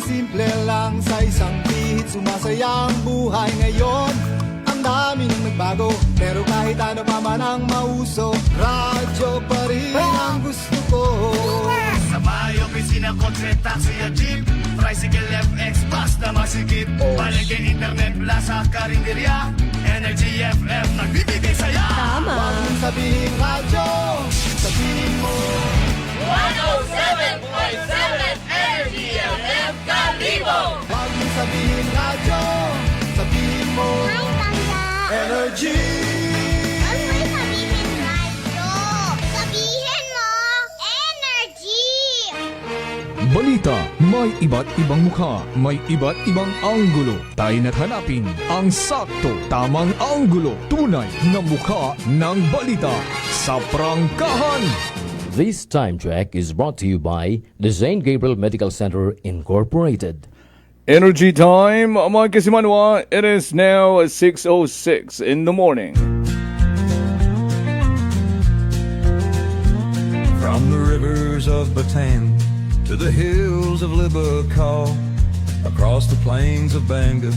simple lang sa isang pihit, sumasaya ang buhay ngayon. Ang dami nang nagbago, pero kahit ano pa man ang mauso, radyo pa rin ang gusto ko. Sa may opisina, kotse, taxi at jeep, tricycle, FX, bus na masigit, palengke, internet, plaza, karinderya, Energy FM, nagbibigay saya. Tama. Huwag mong sabihin radyo, sabihin mo 107.7 Energy FM Kalibo. Huwag mong sabihin radyo, sabihin mo Ay, tanda. Energy. Huwag mo sabihin radyo. Sabihin mo, energy. Balita, may iba't ibang mukha, may iba't ibang anggulo. Tayo na't hanapin ang sakto, tamang anggulo, tunay na mukha ng balita sa prangkahan. This time check is brought to you by the St. Gabriel Medical Center Incorporated. Energy time, mga kasimanwa. It is now 6:06 in the morning. From the rivers of Bataan to the hills of Libacol, across the plains of Bangor,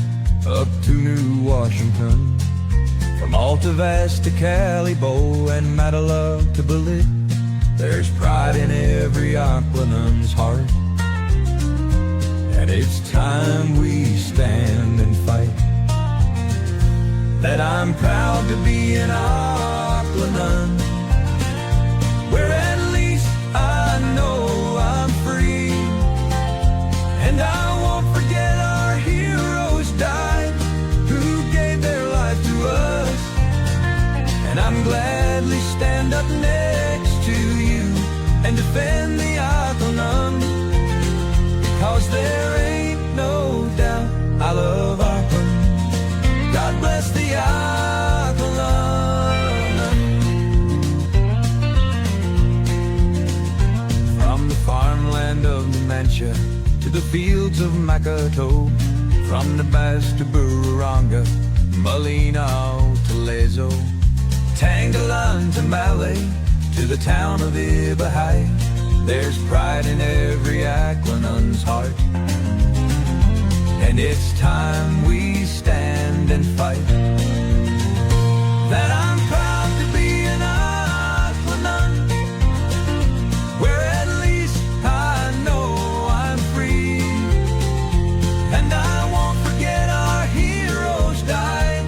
up to New Washington, from Alta Vista to Calibo and Matalog to Balit, there's pride in every Aquanun's heart. And it's time we stand and fight. That I'm proud to be an Aquanun, where at least I know I'm free. And I won't forget our heroes died, who gave their life to us. And I'm gladly stand up next to you and defend the Aquanun, because there ain't no doubt I love Aquanun. God bless the Aquanun. From the farmland of Numancia to the fields of Makato, from the Bass to Bururanga, Malinaw to Lezo, Tangalan to Malay, to the town of Ibahai, there's pride in every Aquanun's heart. And it's time we stand and fight. That I'm proud to be an Aquanun, where at least I know I'm free. And I won't forget our heroes died,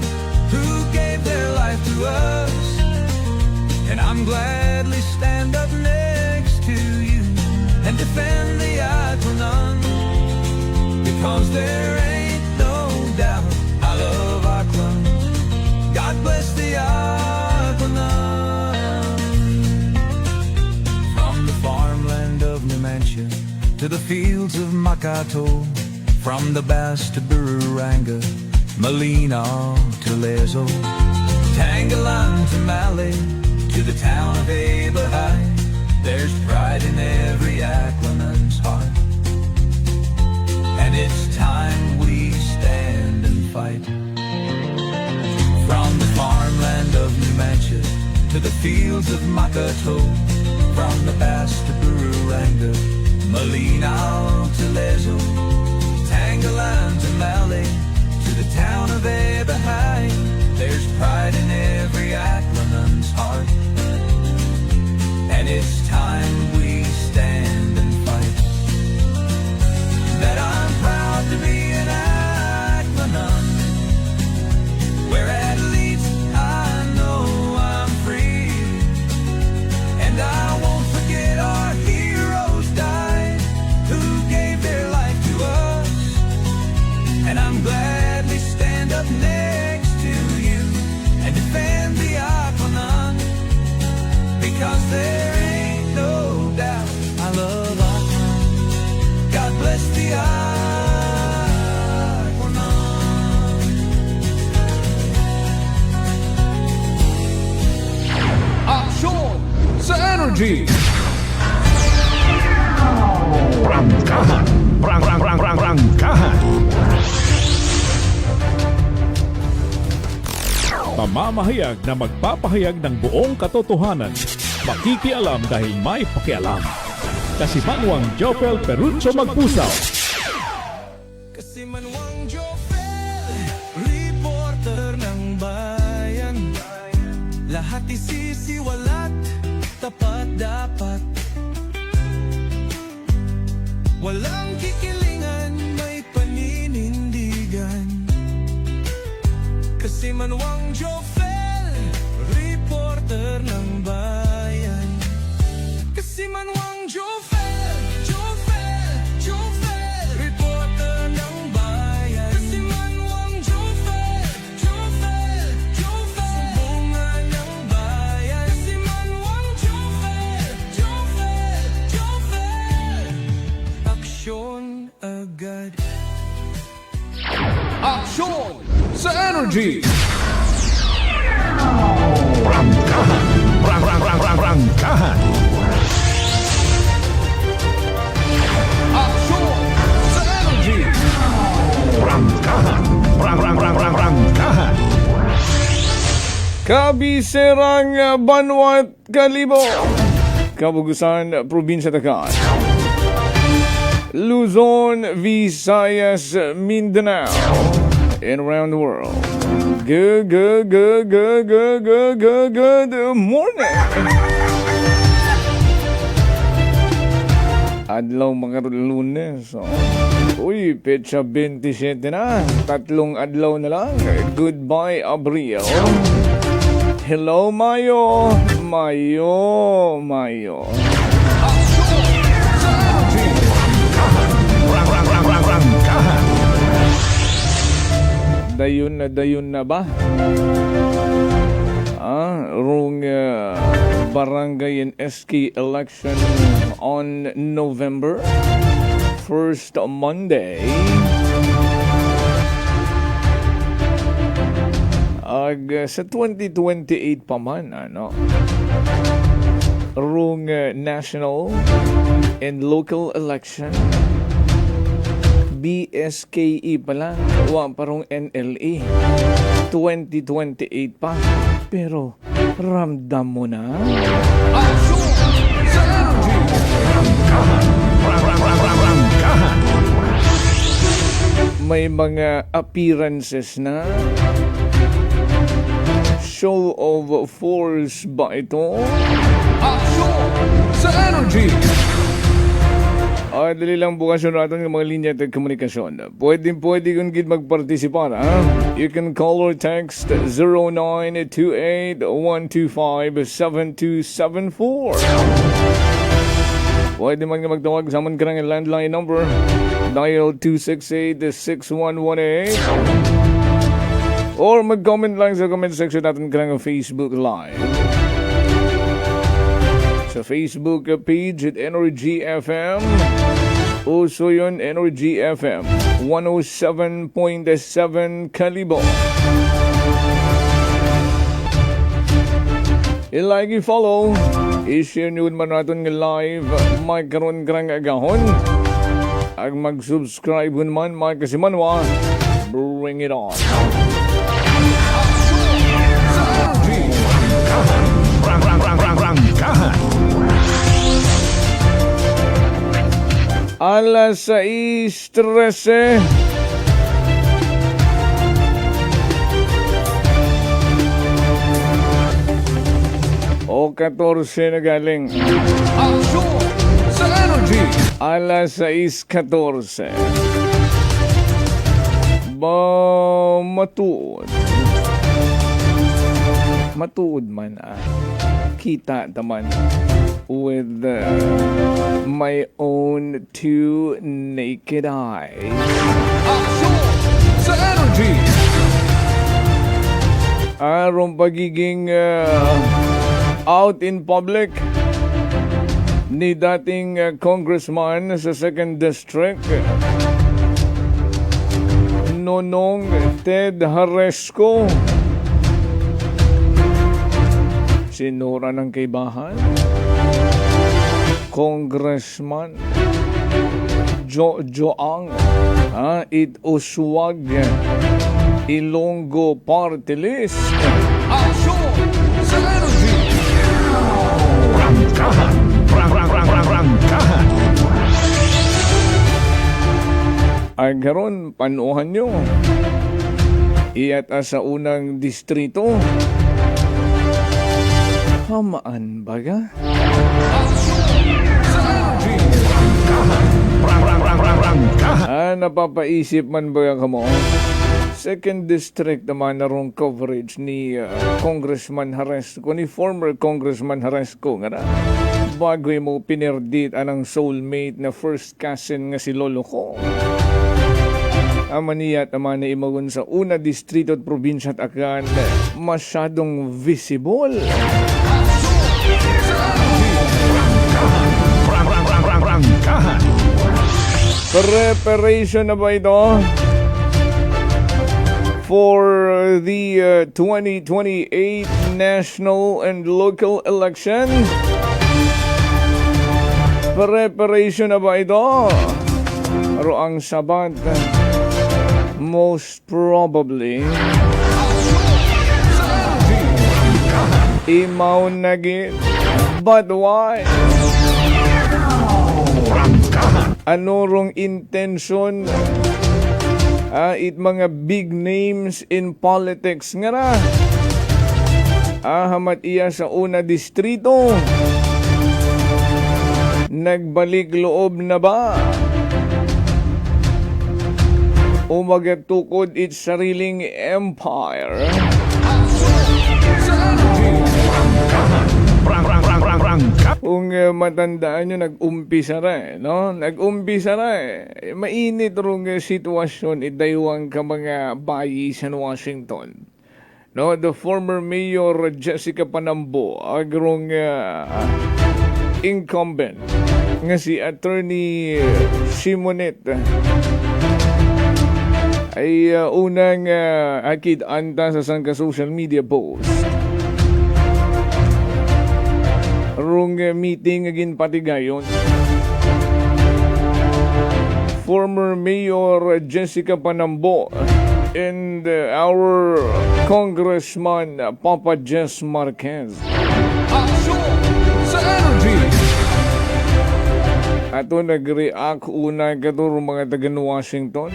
who gave their life to us. And I'm gladly stand up next to you and defend the Aquanun, because there ain't no doubt I love Aquanun. God bless the Aquanun. From the farmland of Numancia to the fields of Makato, from the Bass to Bururanga, Malinaw to Lezo, Tangalan to Malay, to the town of Ibahai, there's pride in every Aquanun's heart. And it's time we stand and fight. From the farmland of Numancia to the fields of Makato, from the Bass to Bururanga, Malinaw to Lezo, Tangalan to Malay, to the town of Ibahai, there's pride in every Aquanun's heart. And it's time we stand and fight. That I'm proud to be an Aquanun, where at least I know I'm free. And I won't forget our heroes died, who gave their life to us. And I'm gladly stand up next to you and defend the Aquanun, because there ain't no doubt I love Aquanun. God bless the Aquanun. Aksyon sa Energy. Prangkahan. Prangkahan. Pamamahayag na magpapahayag ng buong katotohanan. Makikialam dahil may pakialam. Kasimanwang Jopel Perucho Magpusaw. Kasi Manuang Jofel, reporter ng bayan. Lahat isisiwalat, tapat dapat. Walang kikilingan, may paninindigan. Kasi Manuang Jofel, reporter ng bayan. Kasi Manuang Jofel, reporter ng bayan. Kasi Manuang Jofel, sumbungan ng bayan. Kasi Manuang Jofel, aksyon agad. Aksyon sa Energy! Prangkahan. Aksyon sa Energy! Prangkahan. Kabiserang Banwat Kalibo, Kabugusan, Probinsya Takat, Luzon, Visayas, Mindanao, and around the world. Good morning! Adlaw mga Lunes. Uy, petsa 27 na. 3 adlaw na lang. Goodbye, Abril. Hello, Mayo. Mayo. Prangkahan. Dayon na ba? Rong barangay and SK election on November 1st Monday. Sa 2028 pa man, rong national and local election. BSKE pala, parang NLE. 2028 pa. Pero, ramdam mo na? Prangkahan. May mga appearances na. Show of force ba ito? Aksyon sa Energy! Dali lang bukas yun natin ng mga linya at komunikasyon. Pwede kung gid magpartisipar, ha? You can call or text 0928-125-7274. Pwede man nga magtawag sa aman ka ng landline number. Dial 268-6118. Or mag-comment lang sa comment section natin ka ng Facebook Live. Sa Facebook page at Energy FM. Uso yun, Energy FM 107.7 Kalibo. I-like, i-follow, i-share nyo man natin ng live. May karoon karang agahon. Ang mag-subscribe man, may kasimanwa. Bring it on. Prangkahan. Alas 6:13. O 14 na galing. Aksyon sa Energy! Alas 6:14. Matuod. Matuod man kita taman with my own two naked eyes. Aksyon sa Energy! Arong pagiging out in public ni dating congressman sa 2nd District, Nonong Ted Haresco. Sinura ng kaibahan, Congressman Joang It Uswag, Ilonggo Party List. Aksyon sa Energy! Prangkahan. Ay karon panuhan nyo. Iyat sa unang distrito. Hamaan baga? Napapaisip man ba ka mo? Second district naman narong coverage ni Congressman Haresco, ni former Congressman Haresco nga na. Bago mo pinerdit anang soulmate na first cousin nga si Lolo ko. Amaniyat naman na imagun sa una distrito at probinsya at akan masyadong visible. Prangkahan. Preparation na ba ito for the 2028 national and local election? Preparation na ba ito? Roang sabat, most probably imaw nagit. But why? Ano rong intention? It mga big names in politics nga na. Hamat iya sa una distrito. Nagbalik loob na ba? O magatukod its sariling empire? Kung matandaan nyo, nag-umpisa na no? Nag-umpisa na Mainit rong sitwasyon idaywang ka mga bayi sa Washington. No, the former Mayor Jessica Panambo, agrong incumbent nga si Attorney Simonet ay unang akid-anta sa sang social media post. Rong meeting agin patigayon. Former Mayor Jessica Panambo and our Congressman Papa Jess Marquez. Ato nag-react una katuro mga taga Washington.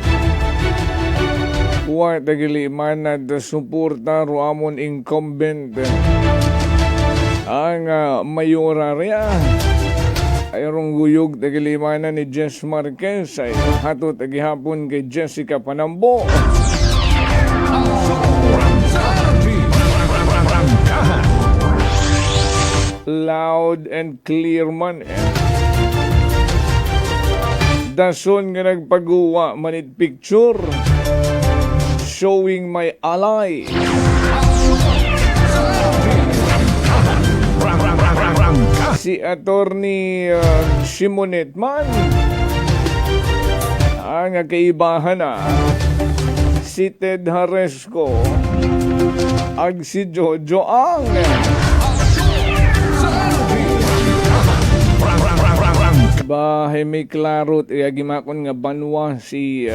Wa tagiliman na suporta ro amon incumbent ang mayorarya. Ayrong guyog tagilimanan ni Jess Marquez ay hatot agihapon kay Jessica Panambo. Loud and clear man dason nga nagpagawa manit picture showing my ally. Si Attorney Simonet man ang kaibahan na si Ted Haresco ag si Jojo ang bahay may klarot iagimakon nga banwa si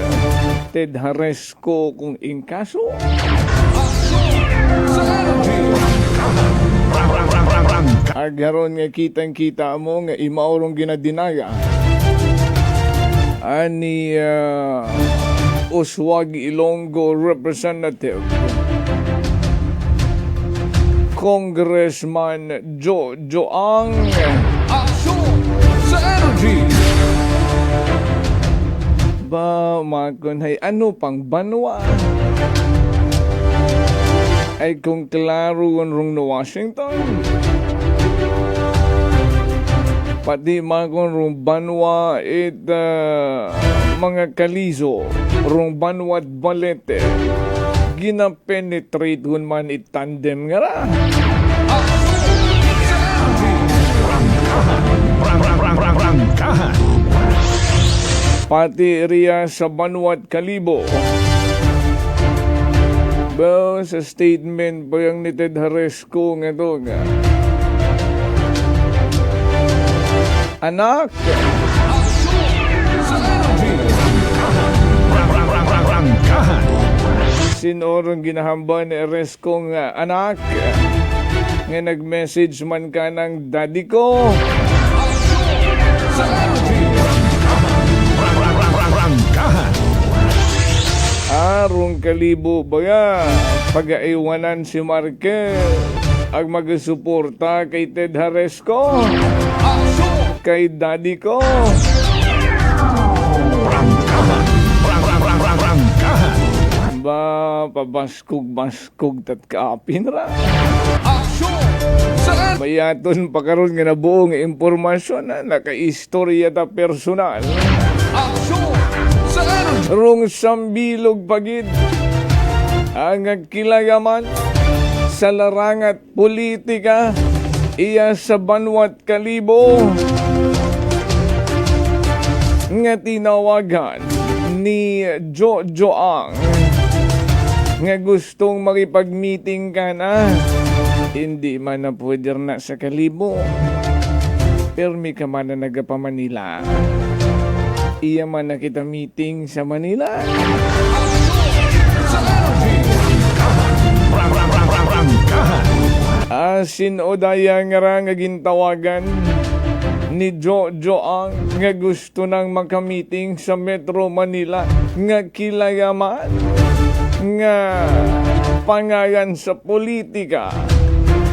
Ted Haresco kung inkaso. Agaron nga kitang-kita mo nga imaurong ginadinaya ani Uswag Ilonggo Representative Congressman Jojo ang ba makon hay ano pang banwa ay kung klaro rong no Washington pati makon rong banwa it mga kalizo rong banwa at balete gina-penetrate hun man it tandem nga ra. Pati iriya sa Banwat Kalibo. Ba, sa statement po yung ni Ted Haresco nga ito nga. Anak! Sinorong ginahamba ni Haresco nga anak nga nag-message man ka ng daddy ko. Kalibo ba pag-aiwanan si Marquez ang magsuporta kay Ted Haresco, kay daddy ko. Ba, pabaskog-baskog tat kaapin ra. Mayaton pa karon nga nabuong impormasyon na nakaistorya ta personal. Rong sambilog pagid ang kilayaman sa larangat politika iya sa Banwat Kalibo nga tinawagan ni Jojo Ang nga gustong makipag-meeting ka na. Hindi man na pwede na sa Kalibo. Permi ka man na nagapa Manila. Iya man na kita meeting sa Manila. Asin o daya nga ra nga gintawagan ni Jojo Ang nga gusto nang magka-meeting sa Metro Manila nga kilayaman nga pangayan sa politika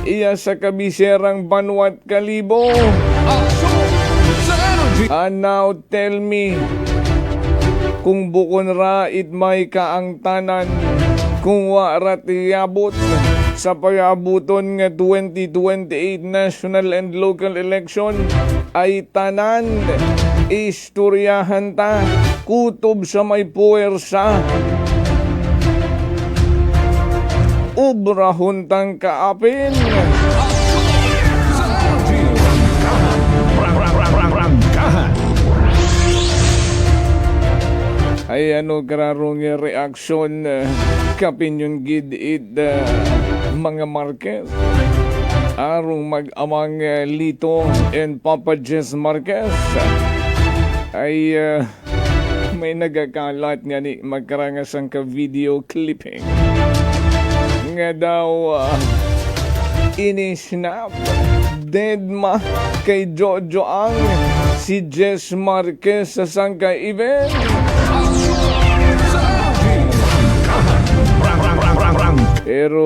iya sa kabiserang Banwat Kalibo. And now tell me, kung bukon ra it may kaangtanan, kung wara tiyabot sa payabuton nga 2028 national and local election, ay tanan istoryahan ta kutob sa may puwersa. Ubrahon tang kaapin. Ay ano kararong reaksyon kapin yung gid-id mga Marquez. Arong mag-amang Lito and Papa Jess Marquez ay may nagakalat nga ni magkarangasang ka-video clipping nga daw ini-snap deadma kay Jojo Ang si Jess Marquez sa sangka event. Pero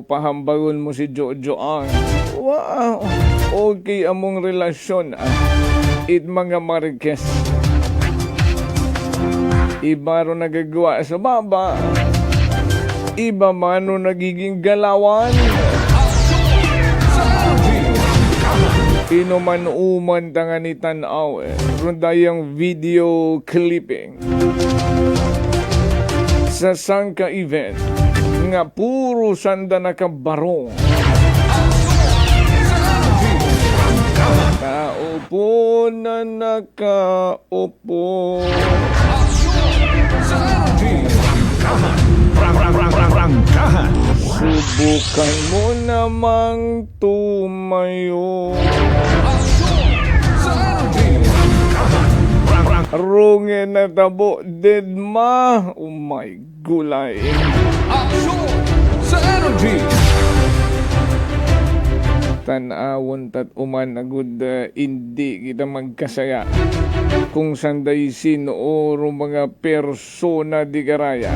pahambagon mo si Jojo Ang. Wow, okay among relasyon it mga Marquez. Iba ro nagagawa sa baba, iba man ro nagiging galawan. Inuman-uman tanga ni tanaw rundayang video clipping sa sangka event nga puro sanda nakabarong. Kaupo na nakaupo. Subukan mo namang tumayo. Rungin na tabo, deadma. Oh my gulay. Tanawon tat uman agud hindi kita magkasaya kung sanday sino o mga persona di karaya.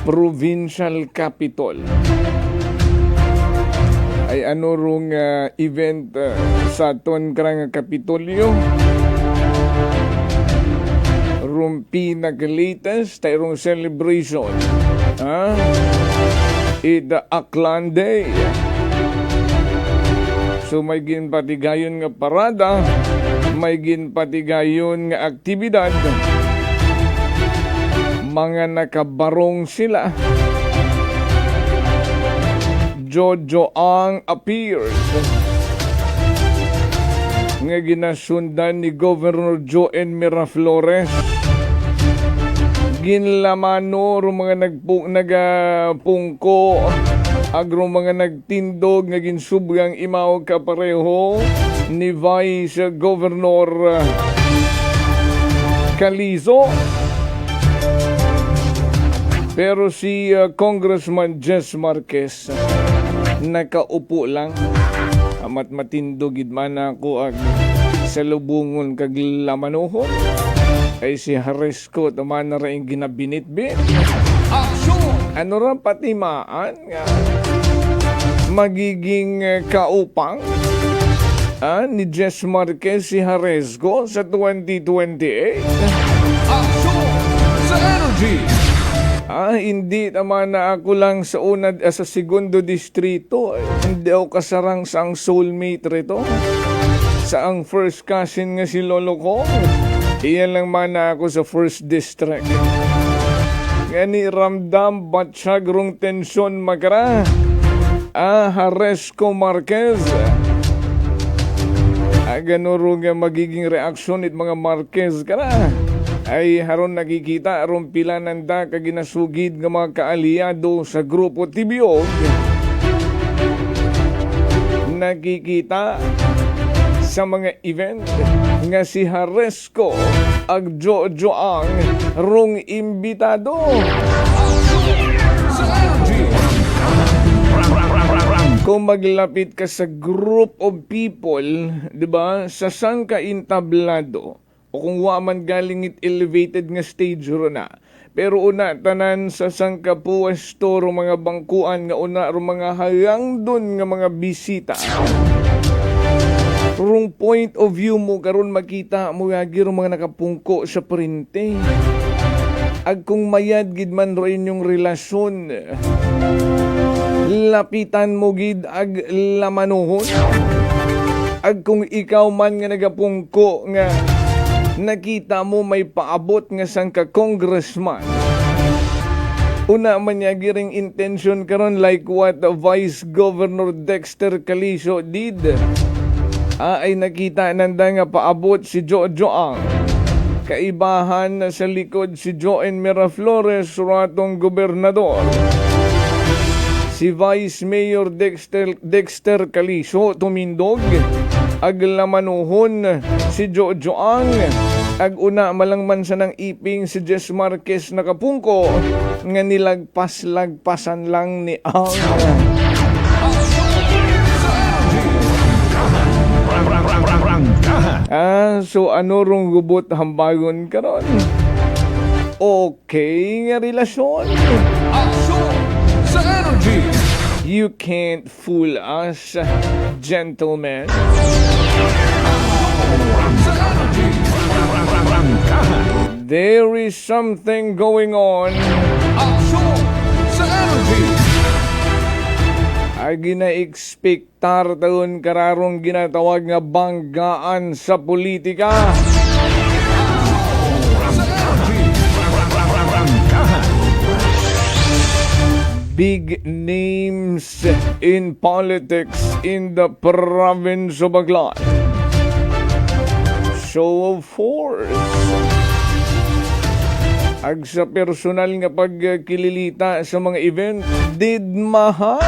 Provincial capital ay ano rong event sa ton karang Kapitolyo. Rong pinag-latest tayrong celebration Ida Aklan Day. So may ginpatigayon nga parada, may ginpatigayon nga aktibidad. Mga nakabarong sila. Jojo Ang appears nga ginasundan ni Governor Joen Miraflores. Ginlamano ro mga nagpungko agro mga nagtindog nga ginsubgang imaw kapareho ni Vice Governor Calizo. Pero si Congressman Jess Marquez nakaupo lang. Amat matindog gid man ako ag salubungon kag lamanuhon. ay si Haresco taman na rin ginabinitbit. Ano ra patimaan nga magiging kaupang ni Jess Marquez si Haresco sa 2028? Sa energy. Hindi naman na ako lang sa sa segundo distrito. Hindi ako kasarang sa ang soulmate rito. Sa ang first cousin nga si Lolo ko. Iyan lang man na ako sa first district. Ngani ramdam batsyag rong tensyon magara. Haresco Marquez. Ganuro nga magiging reaksyon it mga Marquez kara. Ay haron nakikita aron pila nanda kaginasugid nga mga kaalyado sa grupo Tibiog. Nakikita sa mga event nga si Haresco ag Jojo ang rong imbitado. Kung maglapit ka sa group of people, di ba, sa sang ka intablado, o kung waman galing it elevated nga stage ro na. Pero una, tanan sa sang ka puwesto ro mga bangkuan nga una ro mga hayang dun nga mga bisita. Rong point of view mo karon makita mo yagi ro mga nakapungko sa printe. Ag kung mayad gid man ro inyong relasyon, lapitan mo gid ag lamanuhon. Ag kung ikaw man nga nagapungko nga nakita mo may paabot nga sang ka congressman, una man niya giring intention karon like what Vice Governor Dexter Calizo did. Ay nakita nanda nga paabot si Jojo Ang. Kaibahan na sa likod si Joen Miraflores ratong gobernador. Si Vice Mayor Dexter Calizo tumindog. Aglamanuhon si Jojo Ang. Ag-una malangman sa ng iping si Jess Marquez nakapungko nga nilagpas-lagpasan lang ni Ang. So ano rong gubot hambagon karon? Okay nga relasyon. Sa energy. You can't fool us, gentlemen. There is something going on. Sa energy. Ay gina-expectar taon kararong ginatawag nga banggaan sa politika. Big names in politics in the province of Baclan. Show of force. Ag sa personal nga pagkililita sa mga event, didmahan.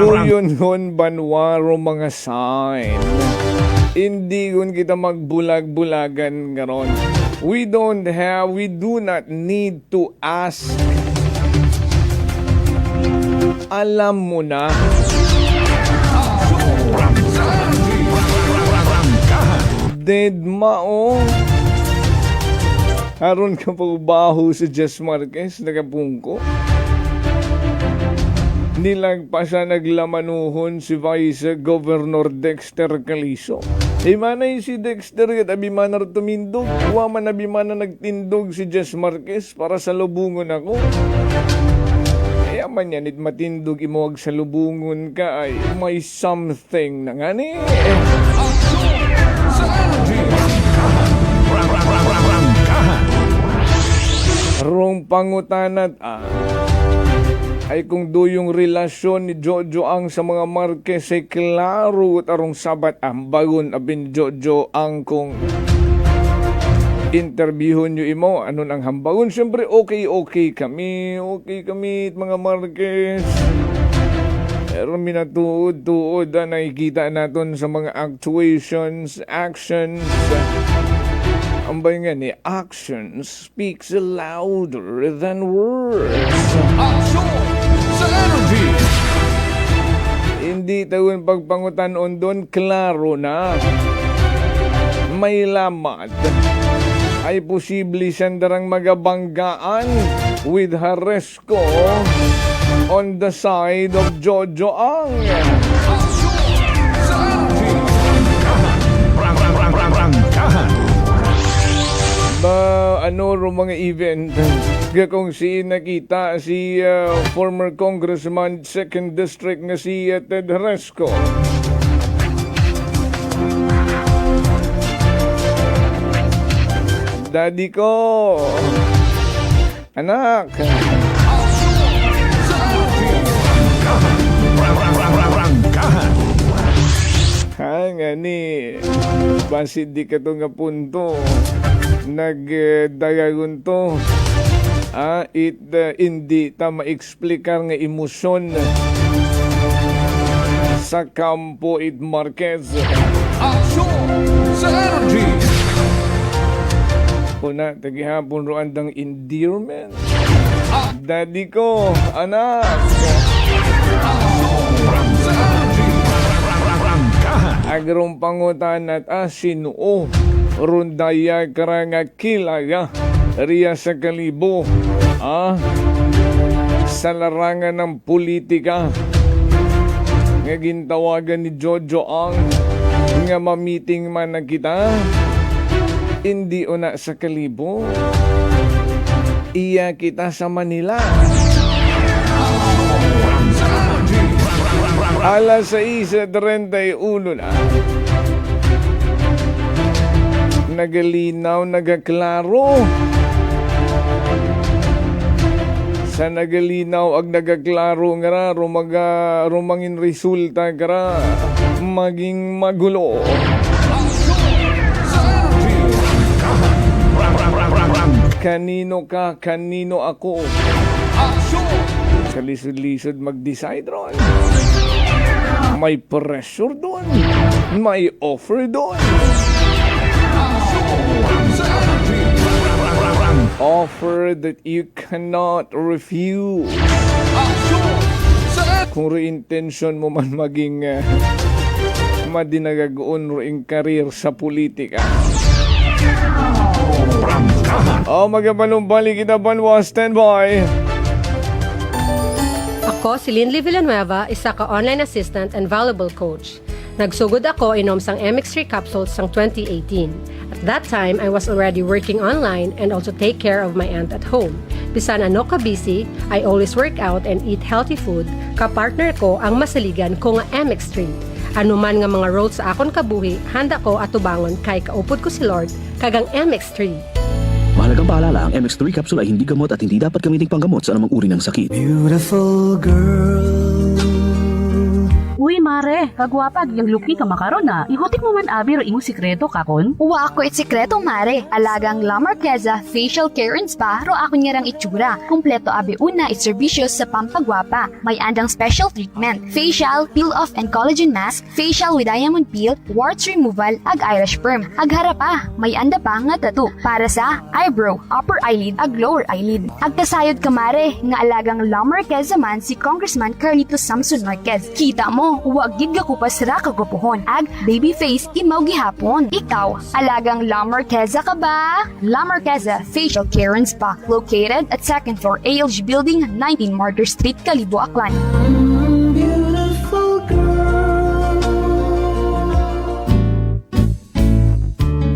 Duyon banwaro mga sign. Hindi gun kita magbulag-bulagan ngaron. We do not need to ask. Alam mo na. Dedmao. Haron ka pa baho si Jess Marquez, nagapungko. Nilagpasan naglamanuhon si Vice Governor Dexter Calizo. Manay si Dexter kat abimanar tumindog. Waman abimana nagtindog si Jess Marquez para sa lubungon ako. Kaya man yan, it matindog imuwag sa lubungon ka ay may something na nga ni. Rong pangutanat ay kung doyong relasyon ni Jojo Ang sa mga Marquez ay klaro at arong sabat ang bagon abin Jojo Ang kung interviewon nyo imo anon ang hambagon. Siyempre okay kami mga Marquez. Pero minatuod-tuod nakikita natin sa mga actions. Ang ba nga ni action speaks louder than words. Sa energy. Hindi tawin pagpangutan on doon, klaro na. may lamat, ay posible siyang darang magabanggaan with Haresco on the side of Jojo Ang. Prangkahan. Ba, ano ro mga event kung si nakita si former Congressman 2nd District nga si Ted Haresco. Daddy ko, anak, Prangkahan. ha nga ni, basid di ka to nga punto, nagdagagon to, hindi ta ma-explicar nga emosyon sa Campo it Marquez. Una, tagihapon roan ng endearment. Daddy ko, anak. Agrong pangutan at asinuo. Rundaya karanga kilaya. Riya sa kalibo. Sa larangan ng politika. Nga gintawagan ni Jojo Ang. Nga mamiting man na kita. Hindi una sa kalibo. Iya kita sa Manila. Alas 6:31 na. Nagalinaw, nagaklaro. Sa nagalinaw ag nagaklaro nga ra, rumangin resulta nga ra, maging magulo. Kanino ka, kanino ako. Kalisod-lisod mag-decide ron. May pressure doon. May offer doon. Offer that you cannot refuse. Kung re-intention mo man maging madinagagoon ring karir sa politika. Magabalong balik kita banwa, standby. Ako si Linley Villanueva, isa ka online assistant and valuable coach. Nagsugod ako inom sang MX3 capsules sang 2018. At that time, I was already working online and also take care of my aunt at home. Bisan ano ka busy, I always work out and eat healthy food. Kapartner ko ang masaligan ko nga MX3. Ano man nga mga roles sa akon kabuhi, handa ko atubangon kay kaupod ko si Lord kagang MX3. Mahalagang paalala, ang MX3 capsule ay hindi gamot at hindi dapat gamitin panggamot sa anumang uri ng sakit. Beautiful girl. Uy, mare, kagwapag, yung luki ka makaron na. Ihutik mo man abi ro imong sikreto kakon. Uwa ako it sikreto, mare. Alagang La Marqueza Facial Care and Spa ro ako niyarang itsura. Kompleto abi una itserbisyo sa pampagwapa. May andang special treatment. Facial, peel-off and collagen mask, facial with diamond peel, warts removal, ag eyelash perm. Ag harapa, may anda pa nga tattoo. Para sa eyebrow, upper eyelid, ag lower eyelid. Ag kasayod ka, mare, nga alagang La Marqueza man si Congressman Carlito Samson Marquez. Kita mo, huwag gid ka kupas ra kagupuhon. Ag baby face imaw gihapon. Ikaw, alagang La Marqueza ka ba? La Marqueza Facial Care and Spa, located at 2nd floor ALG Building, 19 Martyr Street, Kalibo, Aklan. Beautiful girl.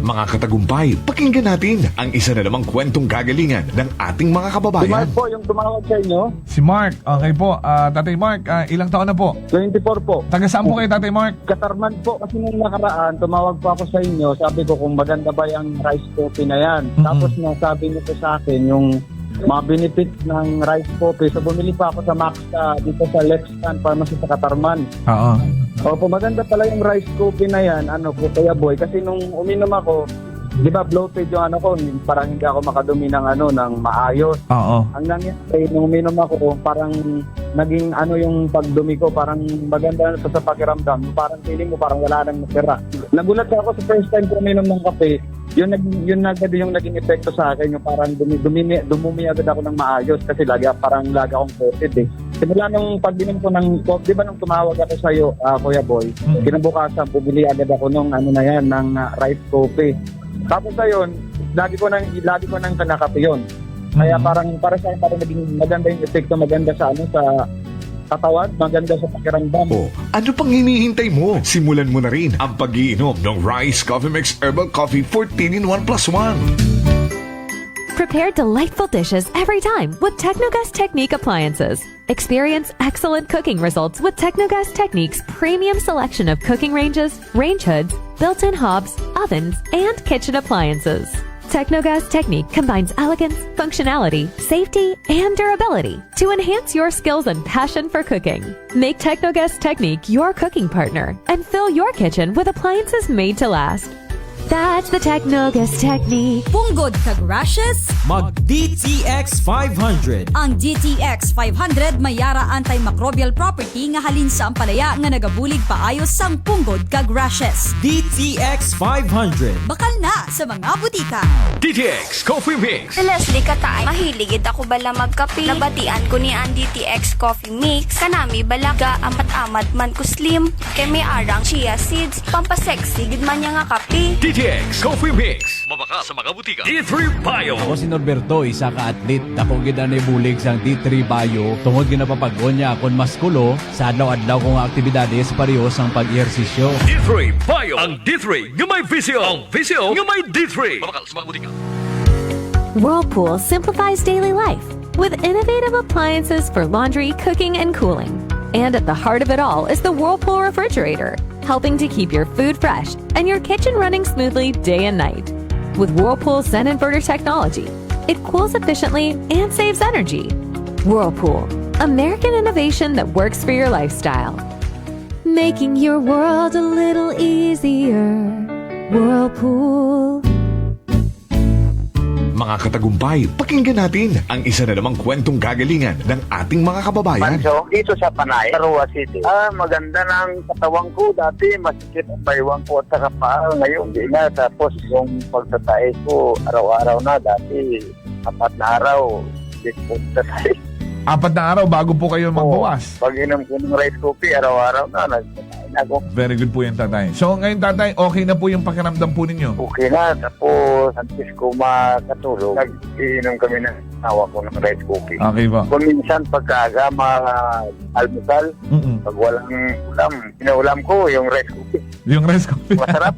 Mga katagumpay, pakinggan natin ang isa na namang kwentong kagalingan ng ating mga kababayan. Po, yung tumawag sa inyo, Si Mark, okay po. Tatay Mark, ilang taon na po? 24 po. Taga saan po kayo, Tatay Mark? Katarman po kasi nung nakaraan, tumawag po ako sa inyo. Sabi ko kung maganda ba yung rice coffee na yan. Tapos nasabi niyo po sa akin yung mga benefits ng rice coffee. So bumili pa ako sa Max dito sa Lexan Pharmacy sa Katarman. Oo. Opo, maganda pala yung rice coffee na yan, Kuya Boy. Kasi nung uminom ako, di ba bloated yung ko, parang hindi ako makadumi ng ng maayos. Oo. Ang nangyari, nung uminom ako, parang naging yung pagdumi ko, parang maganda na sa pakiramdam. Parang feeling mo, parang wala nang natira. Nagulat ako sa first time ko uminom ng kape, yun agad yung naging epekto sa akin, yung parang dumumi agad ako ng maayos kasi lagi akong coated eh. Simula nung pag-inom ko ng, di ba nung tumawag ako sa iyo, Kuya Boy, kinabukasan, bumili agad ako nung ng rice coffee. Tapos ayun, lagi ko nang kanakape yun. Kaya para sa akin, parang naging maganda yung epekto, maganda sa katawan, maganda sa pakiramdam. Ano pang hinihintay mo? Simulan mo na rin ang pag-iinom ng Rice Coffee Mix Herbal Coffee 14-in-1 + 1. Prepare delightful dishes every time with Technogas Technique appliances. Experience excellent cooking results with Technogas Technique's premium selection of cooking ranges, range hoods, built-in hobs, ovens, and kitchen appliances. Technogas Technique combines elegance, functionality, safety, and durability to enhance your skills and passion for cooking. Make Technogas Technique your cooking partner and fill your kitchen with appliances made to last. That's the Technogas Technique. Punggod kag rashes? Mag DTX 500. Ang DTX 500 may yara antimicrobial property nga halin sa ampalaya nga nagabulig paayos sang punggod kag rashes. DTX 500. Bakal na sa mga butika. DTX Coffee Mix. Si Leslie Katay, mahiligid ako bala magkape. Nabatian ko ni ang DTX Coffee Mix. Kanami balaga amat-amat man ko slim. Kay may arang chia seeds. Pampasexy gid man niya nga kape. DTX Coffee Mix. Mabaka sa mga butika. D3 Bio. Ako si Norberto, isa ka atlet. Dako gid na bulig sang D3 Bio. Tungod ginapapag-on niya akon maskulo sa adlaw-adlaw kong aktibidades pareho sang pag-ehersisyo. D3 Bio. Ang D3 nga may visyo. Ang visyo nga may D3. Mabaka sa mga butika. Whirlpool simplifies daily life with innovative appliances for laundry, cooking, and cooling. And at the heart of it all is the Whirlpool refrigerator, helping to keep your food fresh and your kitchen running smoothly day and night. With Whirlpool Zen Inverter technology, it cools efficiently and saves energy. Whirlpool, American innovation that works for your lifestyle. Making your world a little easier. Whirlpool. Mga katagumpay, pakinggan natin ang isa na namang kwentong kagalingan ng ating mga kababayan. Manso, dito sa Panay, Arua City. Maganda ng katawan ko. Dati masikip ang baywang ko at saka paa. Ngayon, di na. Tapos yung pagtatay ko, araw-araw na. Dati, 4 na araw, di ko tatay. 4 na araw bago po kayo magbawas. Pag inom ko ng rice coffee, araw-araw na. Nagtatay ako. Very good po yan, tatay. So, ngayon, tatay, okay na po yung pakiramdam po ninyo? Okay na. Tapos, antes ko makatulog, nag-iinom kami ng awa ko ng rice coffee. Okay ba? Kung minsan, pagkaaga, almusal, pag walang ulam, pinaulam ko yung rice coffee. Yung rice coffee. Masarap.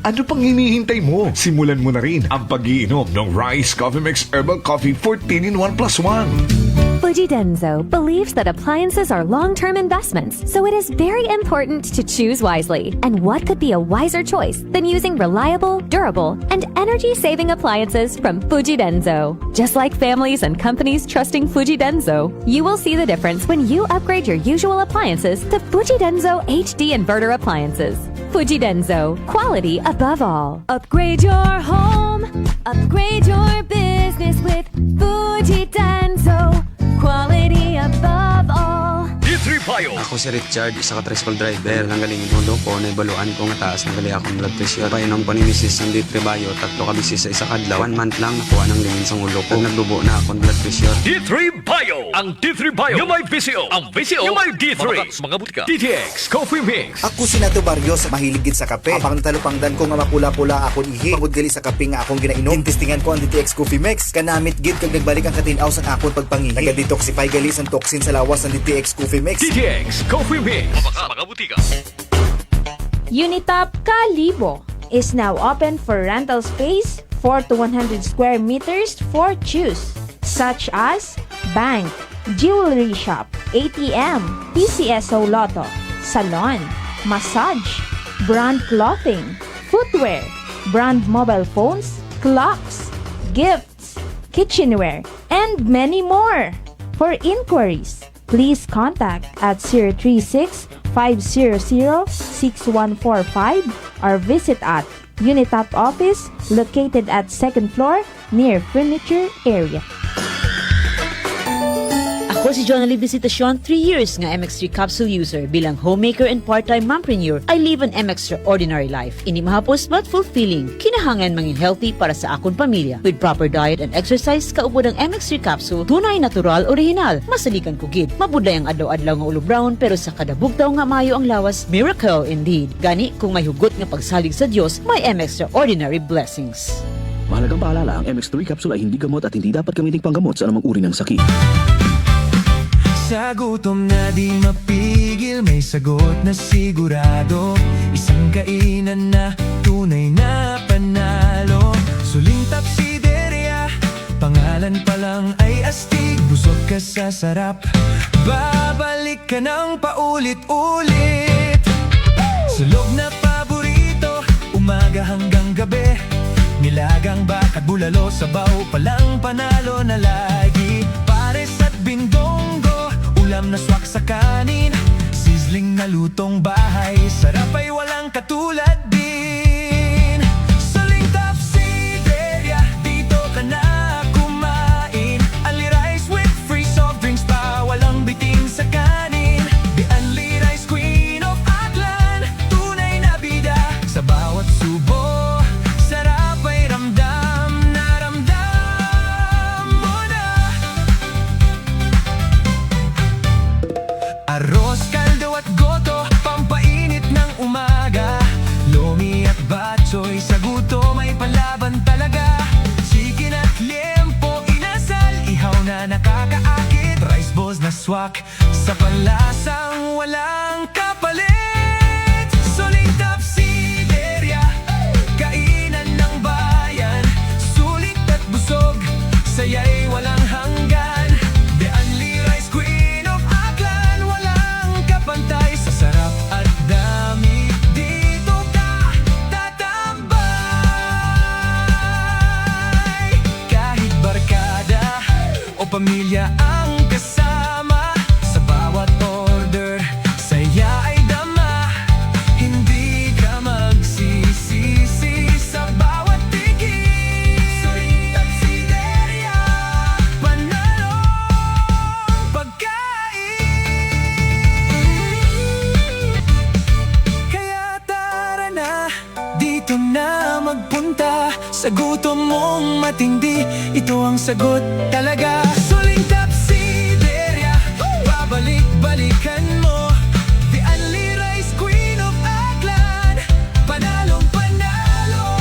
Ano pang hinihintay mo? Simulan mo na rin ang pag-iinom ng Rice Coffee Mix Herbal Coffee 14-in-1 + 1. Fujidenzo believes that appliances are long-term investments, so it is very important to choose wisely. And what could be a wiser choice than using reliable, durable, and energy-saving appliances from Fujidenzo? Just like families and companies trusting Fujidenzo, you will see the difference when you upgrade your usual appliances to Fujidenzo HD Inverter appliances. Fujidenzo, quality above all. Upgrade your home, upgrade your business with Fujidenzo. Quality above all. D3 Bio. Ako si Richard, isa ka tricycle driver. Ang galing mundo ko, naibaluan ko nga taas ng gali akong blood pressure. Painom ko ni Mrs. ng D3 Bio, 3 ka bisis sa isa kadlaw. 1 month lang nakuha ng lingin sa ulo ko. Nagdubo na akong blood pressure. D3 Bio. Ang D3 Bio yung may visyo. Ang visyo yung may D3. Mabaka sa mga butika. DTX Coffee Mix. Ako si Nato Barrios, mahiligid sa kape. Apang natalupangdan ko nga makula-pula akong ihi. Pagudgali sa kape nga akong ginainom. Tintistingan ko ang DTX Coffee Mix. Kanamit gid kag nagbalik ang katinaw sa akong pagpangihi. Nagadetoxify gali ang toxin sa lawas ng DTX Coffee Mix. DTX Coffee Mix. Mabaka sa mga butika. Unitop Kalibo is now open for rental space 4 to 100 square meters for choose, such as bank, jewelry shop, ATM, PCSO Lotto, salon, massage, brand clothing, footwear, brand mobile phones, clocks, gifts, kitchenware, and many more. For inquiries, please contact at 036-500-6145 or visit at Unitop office located at 2nd floor near furniture area. Ako si Jonalyn Visitacion, 3 years nga MX3 capsule user. Bilang homemaker and part-time mompreneur, I live an extraordinary life. Hindi mahapos but fulfilling. Kinahangan mangin healthy para sa akong pamilya. With proper diet and exercise, kaupod ang MX3 capsule, tunay, natural, original. Masalikan ko gid. Mabudlay ang adlaw-adlaw nga ulo brown, pero sa kada bugtaw nga mayo ang lawas, miracle indeed. Gani, kung may hugot nga pagsalig sa Dios, may extraordinary blessings. Mahalagang paalala, ang MX3 capsule ay hindi gamot at hindi dapat gamitin panggamot sa anumang uri ng sakit. Sa gutom na di mapigil, may sagot na sigurado. Isang kainan na tunay na panalo. Suling Tapsideria, pangalan pa lang ay astig. Busog ka sa sarap, babalik ka ng paulit-ulit. Sulog na paborito, umaga hanggang gabi. Nilagang bakat bulalo, sabaw palang panalo na lagi. Pares at bindonggo, ulam na swak sa kanin. Sizzling na lutong bahay, sarap ay walang katulad din. Suling Tapsideria, dito ka na kumain. Only rice with free soft drinks pa, walang biting sa kanin. The only rice queen of Aklan, tunay na bida. Sa bawat subo, sarap ay ramdam na ramdam mo na. Arroz, kaldo at goto, pampainit ng umaga. Lomi at batchoy, sa gutom ay palaban talaga. Chicken at liempo, inasal, ihaw na nakakaakit. Rice balls na swak, sa panlasang walang kapalit. Suling Tapsideria, kainan ng bayan. Sulit at busog, saya'y walang hanggan. The only rice queen of Aklan, walang kapantay. Sa sarap at dami, dito ka tatambay. Kahit barkada o pamilya ang kasama, sa bawat order, saya ay dama. Hindi ka magsisisi sa bawat tigil. Suling Tapsideria, panalo pagkain. Kaya tara na, dito na magpunta. Sa gutom mong matindi, ito ang sagot talaga. Suling Tapsideria, babalik-balikan mo. The only rice queen of Aklan, panalong panalo.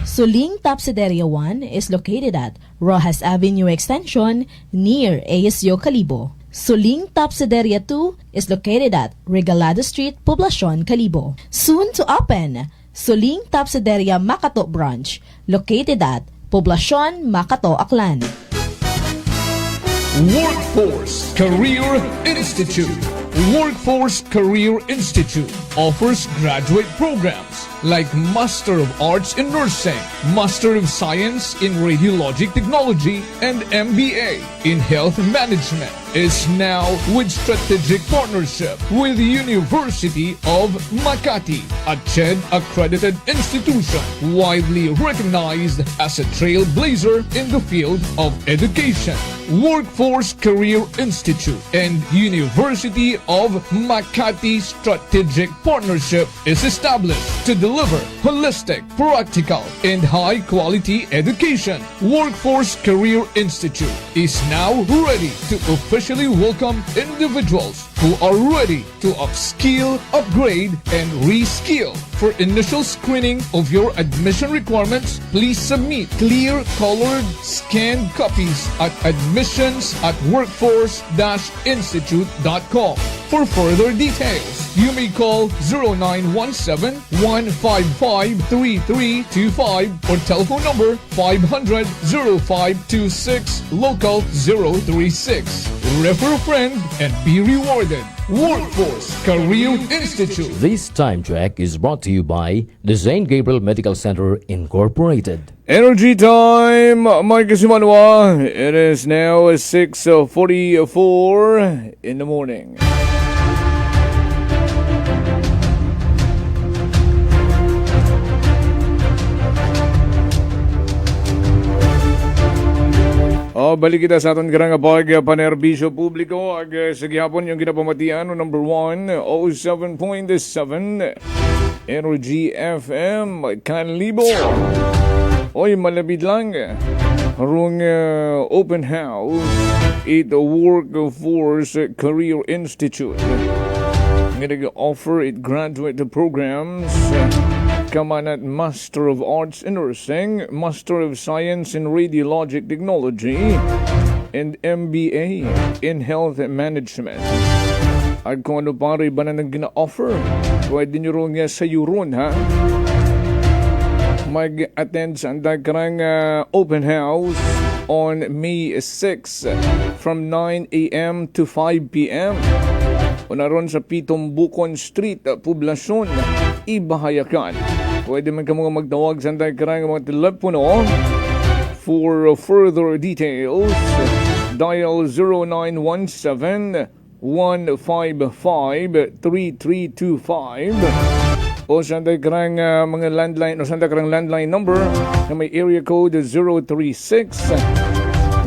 Suling Tapsideria 1 is located at Rojas Avenue Extension near ASU Calibo. Suling Tapsideria 2 is located at Regalado Street, Poblacion, Calibo. Soon to open, Suling Tapsideria Makato Branch, located at Poblacion, Makato, Aklan. Workforce Career Institute. Workforce Career Institute offers graduate programs like Master of Arts in Nursing, Master of Science in Radiologic Technology, and MBA in Health Management. Is now with strategic partnership with the University of Makati, a CHED accredited institution widely recognized as a trailblazer in the field of education. Workforce Career Institute and University of Makati strategic partnership is established to deliver holistic, practical, and high-quality education. Workforce Career Institute is now ready to officially welcome individuals who are ready to upskill, upgrade, and reskill. For initial screening of your admission requirements, please submit clear colored scanned copies at admissions@workforce-institute.com. For further details, you may call 0917-155-3325 or telephone number 500-0526 local 036. Refer a friend and be rewarded. Workforce Career Institute. This time check is brought to you by the St. Gabriel Medical Center Incorporated. Energy time, Mike Simanwa. It is now 6:44 in the morning. balik kita sa aton karang panerbisyo publiko ag sa gihapon yung ginapamatian number 1 07.7 Energy FM Kanlibo. Oy, malapit lang rung open house at Workforce Career Institute. Nag-offer it graduate programs kamanat Master of Arts in Nursing, Master of Science in Radiologic Technology, and MBA in Health Management. At kung ano pa rin ba na gina-offer, pwede nyo rin sa Euron, ha? Mag-attend sa karang open house on May 6 from 9 a.m. to 5 p.m. Unaron sa Pitong Bukon Street, Poblasyon, Ibahayakan. Pwede man ka mga magtawag sa karang mga telepono. For further details, dial 0917-155-3325 o sa karang mga landline o sa karang landline number na may area code 036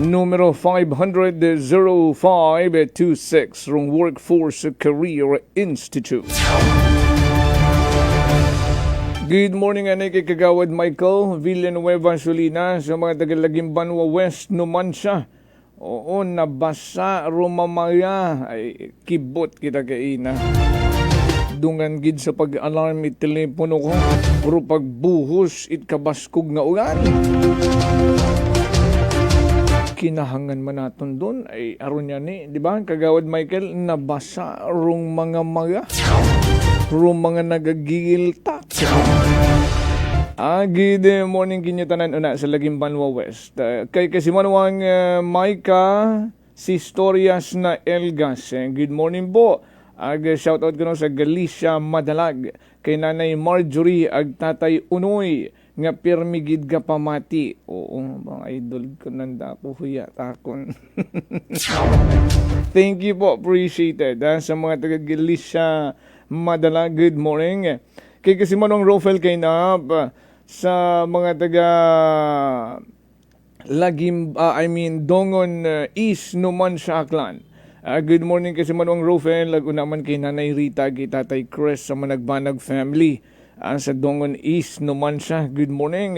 numero 500-0526 from Workforce Career Institute. Good morning, anay kay Kagawad Michael Villanueva Solina sa mga tagalaging Banwa West, Numancia. Oo, nabasa rumamaya ay kibot kita kaina. Dungan gid sa pag-alarm it telepono ko pero pagbuhos it kabaskog nga ulan. Kinahangan man naton doon ay aron yan di ba? Kagawad Michael, nabasa rong mga rong mga nagagiltak. Good morning kinyatanan una sa Laging Banwa West. Kay kasimanwang Maika si Storias na Elgas. Good morning po. Shoutout ko sa Galicia Madalag. Kay Nanay Marjorie ag Tatay Unoy nga pirmigid ka pamati. Oo, mga idol ko nanda po huya takon. Thank you po, appreciated sa mga taga Galicia Madala. Good morning. Kay kasimanong Rofel kay Nab sa mga taga Dongon East Numancia Aklan. Good morning kasi manong Rofel, lagunaman kay Nanay Rita, kay Tatay Chris sa Managbanag family sa Dongon East Numancia. Good morning.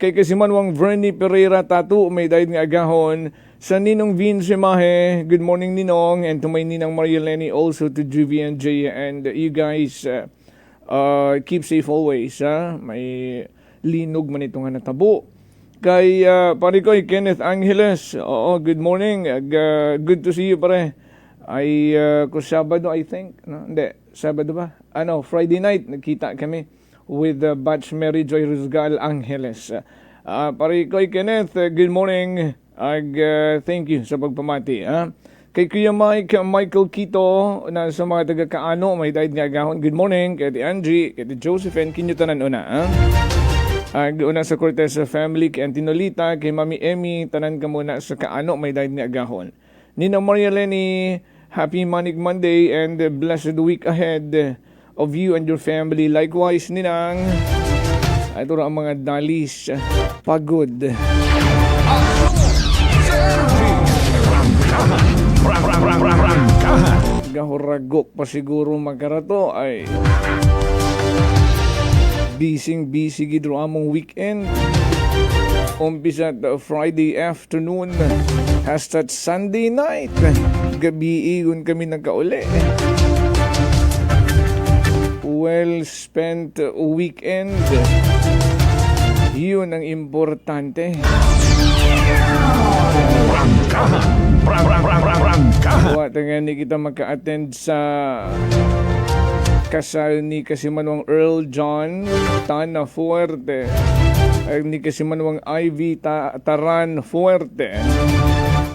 Kay kasi manong Vernie Pereira Tatu, may dahil nga agahon sa Ninong Vince Mahe. Good morning Ninong, and to my Ninang Maria Lenny, also to GVNJ, and you guys keep safe always. May linog man itong natabo. Kay pare ko, Kenneth Angeles. Oo, good morning. Good to see you, pare. Ay, kung Sabado, I think. No? Hindi, Sabado ba? Friday night, nagkita kami with Batch Mary Joy Rizgal Angeles. Pare ko, Kenneth, good morning. Thank you sa pagpamati. Kay Kuya Michael Quito, na sa mga taga-Kaano, may dahil nga agahon. Good morning. Kay Angie, kay Josephine, kinyutanan una. Una sa Cortez family, kay Antinolita, kay Mami Emmy, tanan ka muna sa Kaano, may dahil ni agahon. Nina Maria Lenny, happy Manig Monday and blessed week ahead of you and your family. Likewise, Ninang, ito ang mga dalis, pagod. Gahuragok pa siguro magkarato ay busy gidro among weekend. Umpisa Friday afternoon hasta Sunday night. Gabi iyon kami nagkauli. Well spent weekend. Yun ang importante. Wala nga ni kita maka-attend sa kasal ni Kasimanwang Earl John Tana Fuerte, ni Kasimanwang Ivy Taran Fuerte.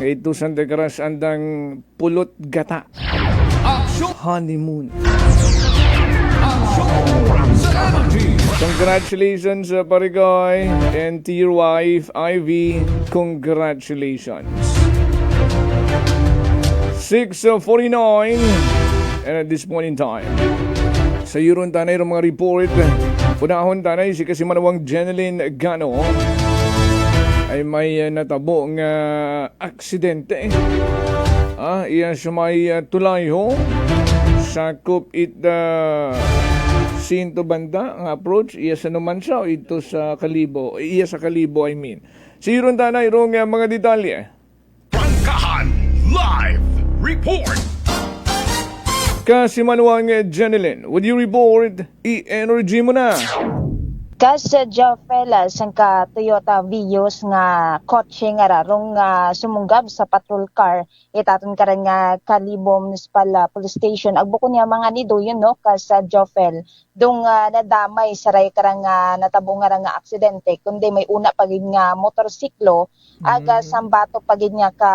Ito Santa Cruz andang pulot gata honeymoon. Congratulations Parigoy, and to your wife Ivy, congratulations. 6:49 and at this point in time, sa Euron tanay ng mga report, unahon tanay si Kasimanawang Jeneline Gano. ay may natabo nga aksidente. Iya sa may tulay ho. Sakop it Sinto banda ang approach. Iya sa Numancia o ito sa Kalibo. Iya sa Kalibo, I mean. Siron tanay rong mga detalye. Prangkahan Live Report. Kasi manuang Jeneline, would you report? I-energy mo na. Kas Jofela sang ka Toyota Vios nga kotse nga rarong sumunggab sa patrol car itaton ka rin nga Kalibo Municipal Police Station agbuko niya mga nido yun no kas Jofel dong nadamay saray ka nga natabo nga nga aksidente kundi may una pagid nga motorsiklo aga sambato pagid nga ka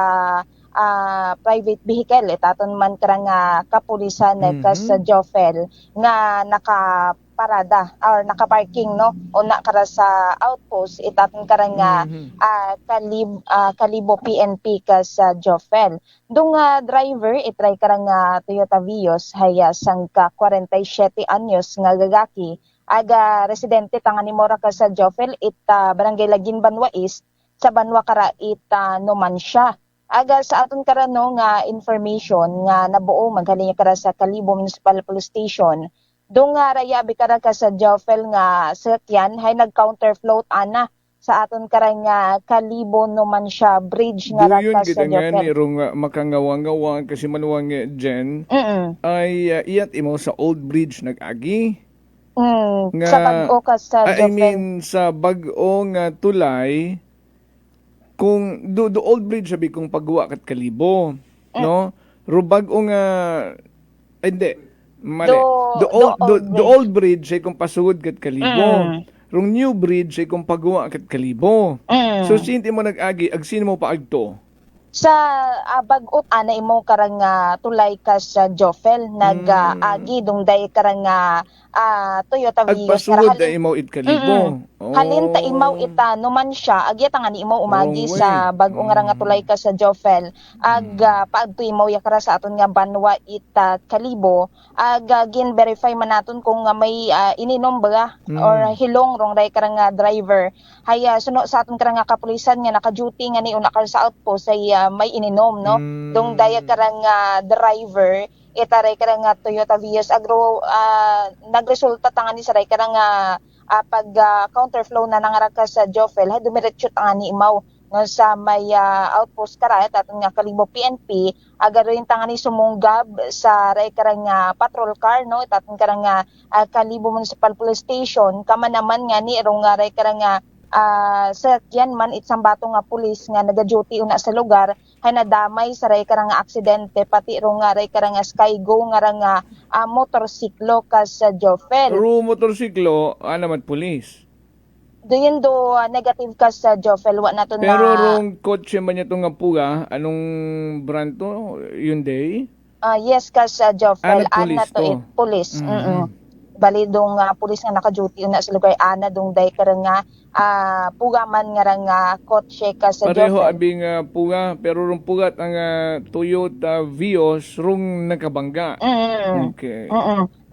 private vehicle itaton man ka nga kapulisan kas Jofel nga nakaparada or nakaparking no o nakara sa outpost itaton ka nga Kalibo PNP kas Jofel dung driver itry ka nga Toyota Vios haya sang ka 47 anyos nga gagaki aga residente tangani mora ka sa Jofel barangay Lagin Banwa East sa Banwa Kara Numancia. Aga sa aton karano nga information nga nabuo maghalin kara sa Kalibo Municipal Police Station. Dong nga rayabi kara ka sa Jofel nga sakyan hay nag-counterfloat ana sa aton kara nga Kalibo Numancia Bridge nga ra ka sa Jofel. Irong makangawang-ngawang kasi manuwang Jen ay iyat imo sa Old Bridge nag-agi. Nga, sa bag-o ka sa Jofel. I mean sa bag-o nga tulay kung do Old Bridge sabi kung pagwa kat Kalibo no rubag o nga hindi mali the old bridge ay kung pasugod kat Kalibo rung new bridge ay kung pagwa kat Kalibo so sinti mo nag-agi agsin mo paagto sa bag-ot ana imo karang tulay ka sa Jofel nag-agi dungday karang Toyota Vios agpasud ay imo it Kalibo halinta imaw ita Numancia agya tangani imaw umagi sa bag-o nga tulay ka sa Jofel paadto imaw yakara sa aton nga Banwa ita Kalibo gin verify man naton kung may ininom ba or hilong rong ray karang driver haya suno sa aton karang kapulisan nga naka-duty nga ni una sa outpost ay may ininom no dong daya karang driver itaray karang Toyota Vios agro nagresulta tangani sa ray karang pag counterflow na nangaraka sa Jofel hay dumiretso tangani imaw no sa may outpost kara aton nga Kalibo PNP agaroin tangani sumunggab sa ray karang patrol car no aton karang Kalibo Municipal Police Station kama naman nga ni irong ray karang sa yan man itsang bato nga pulis nga naga-duty una sa lugar hay nadamay sa ray karang aksidente pati rong ray karang Skygo nga motorsiklo kas sa Jofel. Ru motorsiklo naman pulis. Doon negative kas sa Jofel wa nato na. Pero rong kotse man niya nga puga anong brand to Hyundai? Yes kas sa Jofel ana to pulis. Bali dong pulis nga naka-duty una sa lugar ana dong day karang pugaman nga kotse ka sa pareho Jofel. abing puga pero rong pugat ang Toyota Vios rong nakabangga. Okay.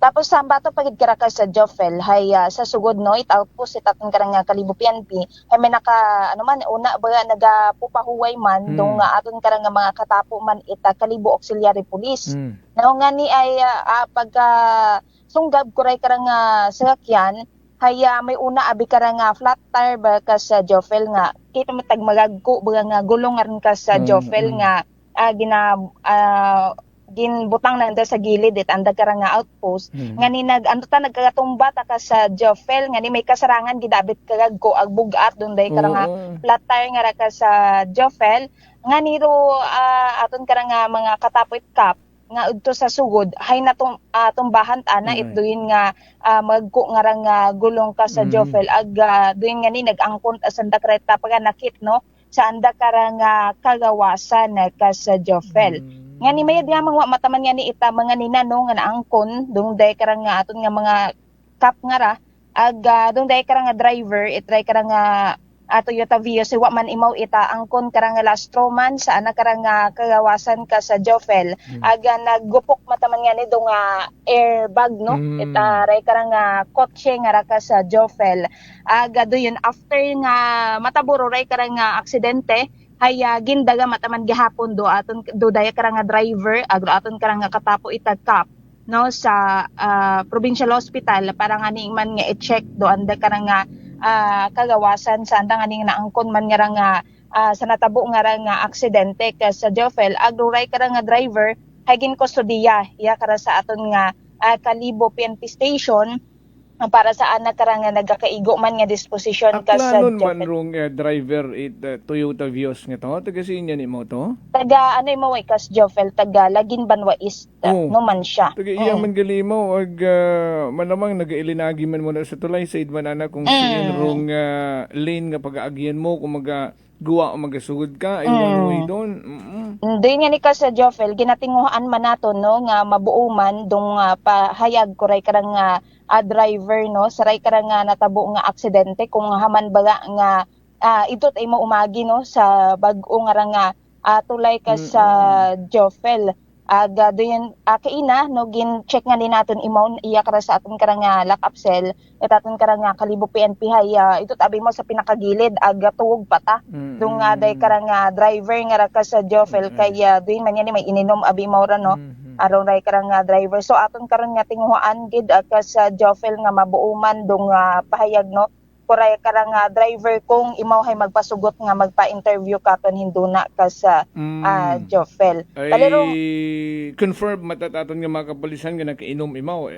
Tapos sa bato pagid kara ka sa Jofel hay sa sugod no outpost itatong karang Kalibo PNP hay may naka una ba nagapupahuway man dong aton karang mga katapo man ita Kalibo Auxiliary Police. No nga ni ay pagka sunggab kuray karang sakyan haya may una abi karang flat tire ba ka sa Jofel nga kita matag magagko ba nga gulongan ka sa Jofel nga ginbutang nanda sa gilid anda karang outpost nga ni nagkagatumba ta ka sa Jofel nga ni may kasarangan gidabit kagagko agbugat dunday karang flat tire nga ra ka sa Jofel nga niro aton karang mga katapit kap nga udto sa sugod hay natong tumbahan ana itduin nga magko nga gulong ka sa Jofel duin nga ni nagangkon sa dakreta pag nakit no sa anda karang kagawasan ka sa Jofel nga ni mayad nga mga mataman nga ni ita mga ninano nga naangkon dung day karang aton nga mga kap nga ra dong day karang driver itry karang Toyota Vios wa man imaw ita angkon karang lastroman sa anak karang kagawasan ka sa Jofel aga naggupok mataman nga ni nga airbag no ita ray karang kotse nga ra ka sa Jofel aga doyon after nga mataburo ray karang aksidente ay gindaga mataman gihapon do aton do daya karang driver agro aton karang katapo itagkap no sa provincial hospital para nga ni man nga i-check do anda karang kagawasan sa andang aning naangkon man nga nga sa natabo nga nga aksidente ka sa Jofel agruray ka nga driver hagin kustodiya iya kara sa aton nga Kalibo PNP station para sa anak kara nga nagakaigo man nga disposisyon ka sa Aklanon man Jofel. rong driver Toyota Vios nga to taga sinya ni mo to Taga ano mo way kas Jofel taga Lagin Banwa East no man siya. taga iyang man galimaw ag malamang nagailinagi man mo na sa tulay sa idman ana kung sin rong lane nga pag-aagyan mo kung guwa o magasugod ka ay one way doon. Doon nga ni ka sa Jofel, ginatinguhan man nato no nga mabuo man dong pahayag ko ray karang driver no saray karang natabo nga aksidente kung haman baga nga idot ay mo umagi no sa bag-o nga tulay ka sa Jofel. Aga doon kaina no gin check nga ni naton imaw iya kara sa aton karang lock-up cell at aton karang Kalibo PNP hay ito tabi mo sa pinakagilid aga tuwog pata dung day karang driver nga ra ka sa Jofel kaya doon man yan may ininom abi mo ra no aron ray karang driver so aton karon nga tinguhaan gid ka sa Jofel nga mabuo man dung pahayag no kuray karang driver kung imaw hay magpasugot nga magpa-interview katon hinduna ka sa Jofel. Talero Confirm matataton nga mga kapulisan nga nakainom imaw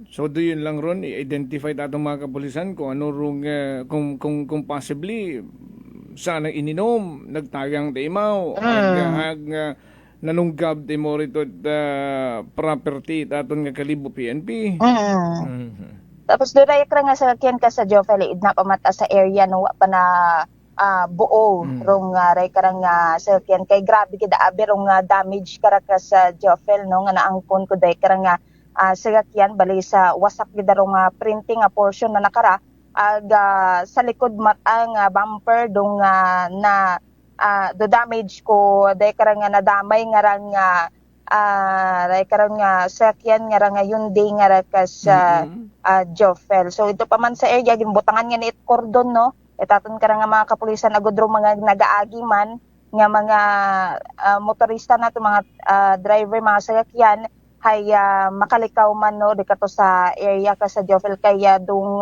So do yun lang ron i-identify tatong mga kapulisan kung ano rong kung possibly sana ininom nagtagang ta imaw nanunggab ti mo rito property taton nga Kalibo PNP. Tapos doon ay nga sa kyan ka sa Jofel idna pamata sa area no wa pa na buo rong ray karang sa kyan kay grabe gid abi rong damage kara ka sa Jofel no nga naangkon ko day karang sa kyan bali sa wasak gid rong printing portion na nakara sa likod mata nga bumper dong na do damage ko day karang nadamay nga rang ray karon nga sakyan nga nga yun day nga ra ka sa Jofel. So ito pa man sa area ginbutangan nga ni cordon no. Etaton ka nga mga kapulisan agudro mga nagaagi man nga mga motorista nato mga driver mga sakyan hay makalikaw man no dikato sa area ka sa Jofel kaya dung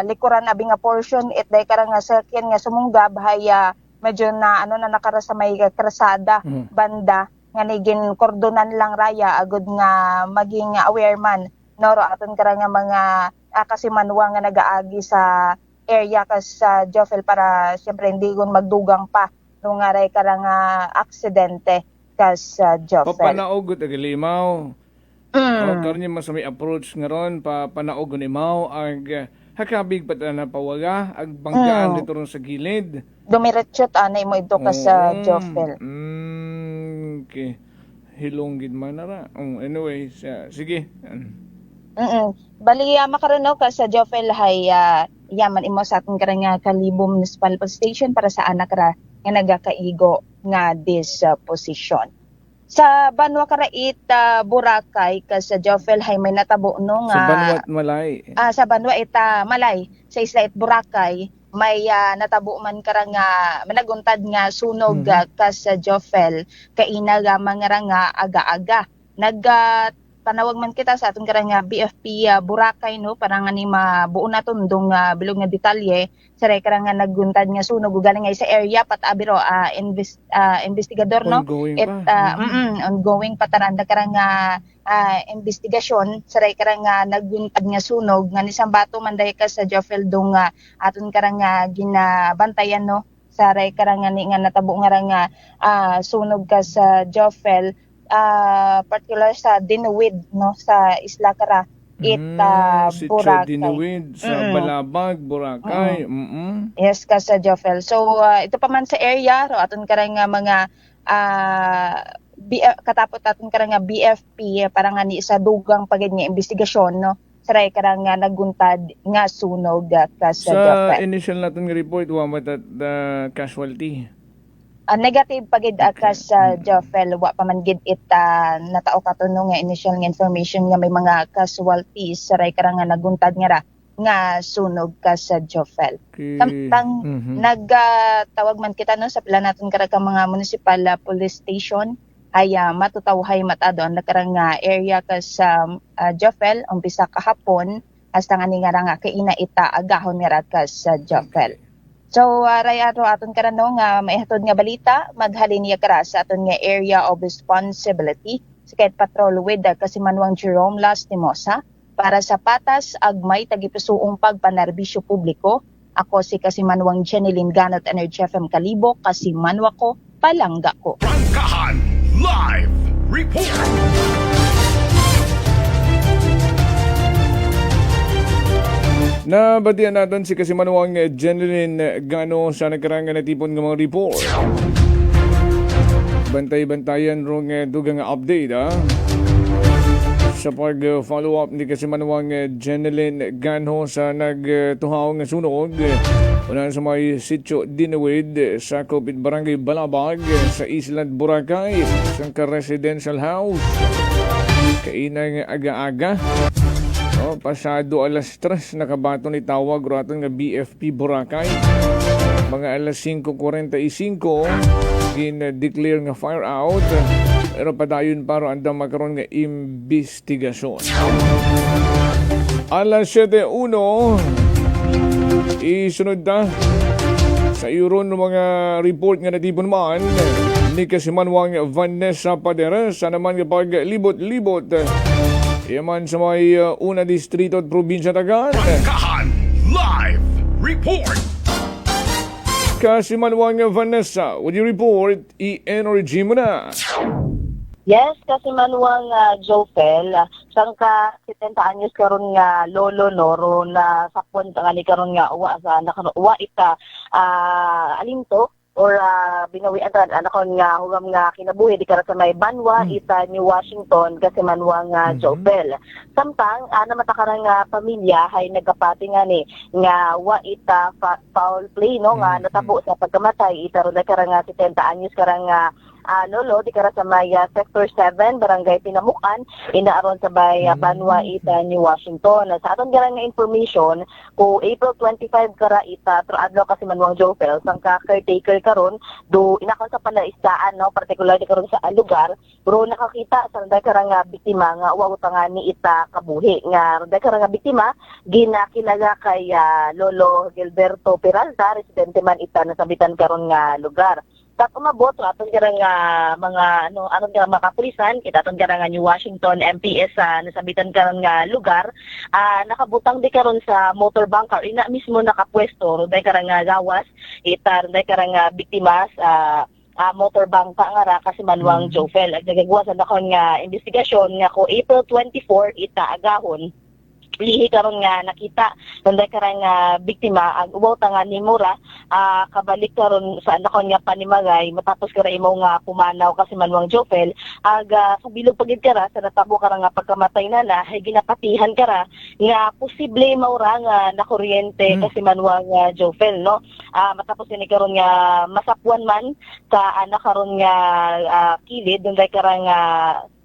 likuran abi nga portion it day karang nga sakyan nga sumunggab hay medyo na na nakara sa may krasada banda nga nigin kordonan lang raya agud nga maging aware man no aton kara nga mga kasimanwa nga nagaagi sa area ka sa Jofel para siyempre hindi gon magdugang pa nung nga ray kara nga aksidente ka sa Jofel. Papanaog ug agalimaw. Autor niya mas may approach nga ron papanaog ni Mao ag hakabig pa na pawaga ag banggaan dito ron sa gilid. Dumiretsyot anay mo ito ka sa Jofel. Okay. Hilonggid man na. Anyway, sige. Bali makaroon ka sa Jofel hay yaman imo sa ating karang Kalibo Municipal Station para sa anak ra nga nagakaigo nga disposition. Sa Banwa Karait Boracay ka sa Jofel hay may natabo no nga sa Banwat Malay. Sa Banwa Malay sa Isla Boracay may natabo man karang managuntad nga sunog ka sa Jofel kaina mga nga aga-aga panawag man kita sa atong karang BFP Boracay no para nga ni mabuo na tundong bilog nga detalye sa karang naguntad nga sunog galing nga sa area patabiro investigador no ongoing pataranda karang investigasyon sa karang naguntad nga sunog nga ni sambato man day ka sa Jofel dong aton karang ginabantayan no sa karang nga natabo nga sunog ka sa Jofel particular sa Dinuwid no sa Isla Cara Boracay. Dinuwid sa Balabag, Boracay. Yes ka sa Jofel. So ito pa man sa area ro aton karang mga katapot aton karang BFP para nga ni sa dugang pagid nga investigasyon no saray karang nga naguntad nga sunog ka sa Sa Jofel. initial natin nga report, wa matat casualty. Negative pagid ka sa Jofel, wa pa man gid it natao katuno nga initial nga information nga may mga casualties saray karang nga naguntad nga sunog ka sa Jofel. Okay. Samtang nagtawag man kita no sa pila naton karang mga municipal police station ay matutawhay matado ang nakarang nga area ka sa Jofel umpisa kahapon hasta nga nga kaina ita agahon nga ka sa Jofel. So, ray aton karano nga maihatod nga balita, maghalin niya kara sa aton nga area of responsibility sa kahit patrol with Kasimanwang Jerome Lastimosa para sa patas agmay tagipisuong pagpanerbisyo publiko. Ako si Kasimanwang Jeneline Ganot Energy FM Kalibo, Kasimanwa ko, palangga ko. Prangkahan Live Report! Nabatian natin si Kasimanwang Jeneline Gano sa nagkarangan na tipon ng mga report. Bantay-bantayan rong dugang update sa pag-follow up ni Kasimanwang Jeneline Gano sa nagtuhaw nga sunog unahan sa may sitio Dinawid sa Kopit Barangay Balabag sa Island Boracay sa residential house kainang aga-aga. Pasado alas 3 nakabato ni tawag raton nga BFP Boracay. Mga alas 5:45 gin-declare nga fire out. Pero padayon paro andang magkaroon nga investigasyon. Alas 7:01 isunod na sa iyon ng mga report nga natipon man ni Kasimanwang Vanessa Padera sa naman nga paglibot-libot yaman sa may una distrito at probinsya Tagan. Prangkahan Live Report! Kasimanwang Vanessa, would you report? I-energy mo na. Yes, Kasimanwang Jofel, sang ka 70 anyos karon nga lolo noro na sakwan ka ni karon nga uwa sa uwa ita alinto or binawian ta anak kon nga hugam nga kinabuhi di kara sa may Banwa ita New Washington Kasimanwang Jofel. Samtang namatakaran nga pamilya hay nagapati nga ni nga wa ita foul play no nga natabo sa pagkamatay ita ron kara nga 70 anyos kara nga lolo di kara sa may sector 7 barangay Pinamukan inaaron sa bay Banwa ita New Washington. Sa aton nga information ko April 25 kara ita tro adlaw Kasimanwang Jofel sang ka caretaker karon do inakon sa palaisdaan no particular di karon sa lugar bro nakakita sa runday kara nga biktima nga wa utangan ni ita kabuhi nga runday kara nga biktima ginakilala kay Lolo Gilberto Peralta residente man ita nasabitan karon nga lugar. Tat umabot aton karang mga aton karang mga kapulisan kita aton karang New Washington MPS nasabitan karang nga lugar nakabutang di karon sa motor bunker ina mismo nakapwesto runday karang gawas ita runday karang biktima sa motor bangka nga ra Kasimanwang Jofel ag nagagawa sa nakon nga investigasyon nga ko April 24 ita agahon lihi karon nga nakita runday karang biktima ag ubaw ta nga nimura kabalik karon sa nakon nga panimagay matapos kara imo nga pumanaw Kasimanwang Jofel ag sa bilog pagid kara sa natabo kara nga pagkamatay nana hay ginapatihan kara nga posible maura nga nakuryente Kasimanwang Jofel no matapos ni karon nga masapwan man sa anak karon nga kilid runday kara nga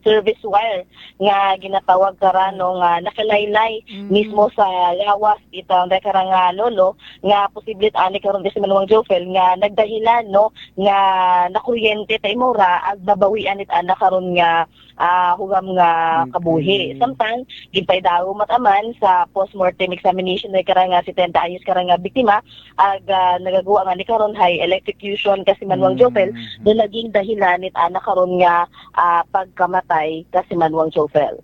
service wire nga ginatawag kara no nga nakalaylay mismo sa lawas itang kara nga lolo nga posible ani karon sa Kasimanwang Jofel nga nagdahilan no nga nakuryente tay mura ag nabawian it ana karon nga hugam nga kabuhi. Samtang gipay daw mataman sa postmortem examination ay kara nga 70 anyos kara nga biktima ag nagagawa nga ni karon hay electrocution Kasimanwang Jofel do naging dahilan it ana karon nga pagkamatay Kasimanwang Jofel.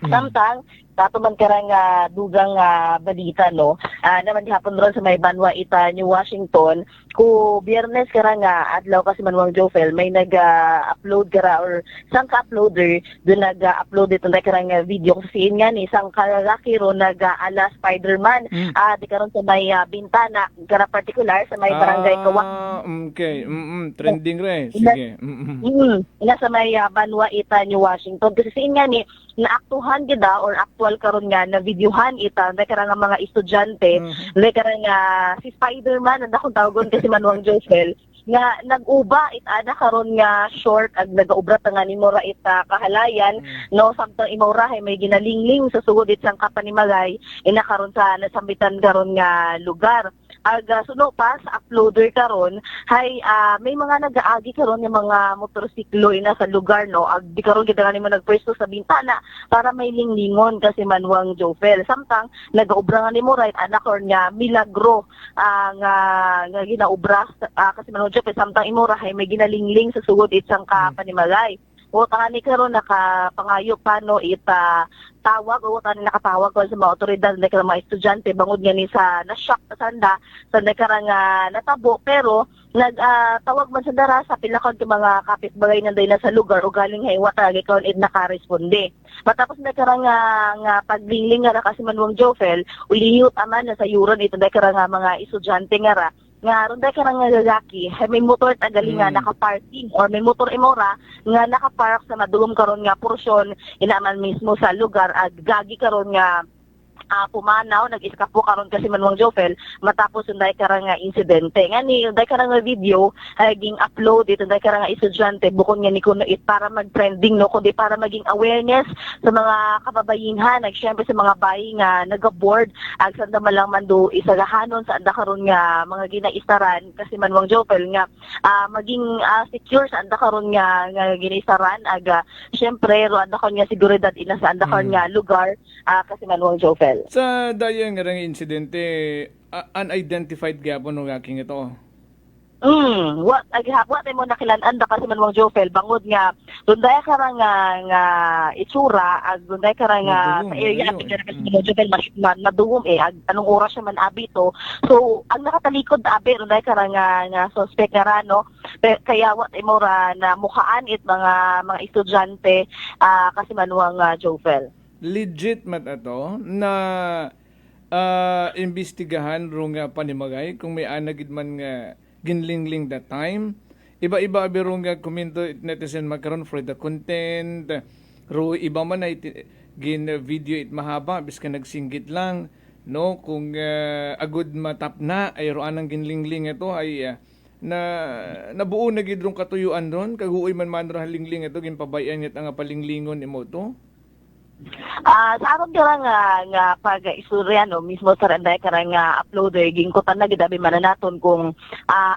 Samtang tato man karang dugang balita no naman gihapon ron sa may Banwa ita New Washington ku Biyernes karang adlaw Kasimanwang Jofel may nag-upload kara or sang ka-uploader do nag-upload ito na karang video kasi nga ni sang kalaki ro nag-ala Spider-Man di karon sa may bintana kara particular sa may barangay Kawak okay. Trending re. Sige. Ina sa may Banwa ita New Washington kasi sa nga ni naaktuhan gida or actual karon nga na videohan ita na karang nga mga estudyante na karang nga si Spider-Man ang akong tawagon kasi Manuang Josel nga nag-uba ita na karon nga short ag nagaubra ta nga nimo ra ita kahalayan no samtang imo ra may ginalingling sa sugod it sang kapanimagay ina karon sa nasambitan karon nga lugar ag suno pa sa uploader karon hay may mga nagaagi karon nga mga motorsiklo ina sa lugar no ag di karon gid nga nimo nagpwesto sa bintana para may linglingon kasi Manuang Jofel samtang nagaubra nga nimo right anak or nga milagro nga ginaubra kasi Manuang Jofel samtang imo ra hay may ginalingling sa sugod isang kapanimagay o tani karon nakapangayo paano ita tawag o tani nakatawag ko sa mga otoridad na mga estudyante bangod nga ni sa na-shock sanda sa nakarang natabo pero nagtawag man sa dara sa pilakon ng mga kapitbahay na day na sa lugar o galing hay watag ikaw id nakaresponde matapos nakarang nga paglingling nga kasi Manuang Jofel ulihot aman na sa yuron ito nakarang mga estudyante nga nga ron ka nga lalaki, may motor tagali nga nakaparking or may motor imora nga nakapark sa madulom karon nga porsyon inaman mismo sa lugar at gagi karon nga pumanaw nag-iskapo karon kasi Manuang Jofel matapos unday karang nga insidente ngani unday karang nga video ging upload ito unday karang nga estudyante bukod nga ni kuno it para mag-trending no kundi para maging awareness sa mga kababayinhan syempre sa mga bayi nga naga-board ag sanda malang mando isagahanon sa anda karon nga mga ginaistaran kasi Manuang Jofel nga maging secure sa anda karon nga ginaistaran ag syempre ro anda karon nga seguridad ina sa anda karon nga lugar kasi Manuang Jofel. Sa daya nga ring insidente, unidentified gyapon ng aking ito. What mo nakilan-an da kasi Manuang Jofel bangod nga dunday karang nga itsura ag dunday karang sa area apil kasi Manuang Jofel madugom ag anong oras siya man abito. So ang nakatalikod abi dunday karang nga suspect nga rano kaya what mo ra na mukhaan it mga estudyante kasi Manuang Jofel. Legit mat ato na imbestigahan rong panimagay kung may anagid man nga ginlingling that time iba-iba rong komento netizen magkaron for the content ro iba man na gin video it mahaba biska nagsinggit lang no kung agud matap na ay ro anang ginlingling ito ay na nabuo na gid rong katuyuan ron kaguoy man ra lingling ito ginpabayan it ang palinglingon imo to. Sa aron nga pag-istorya no mismo sa randay karang nga uploader gingkutan na gidabi mananaton kung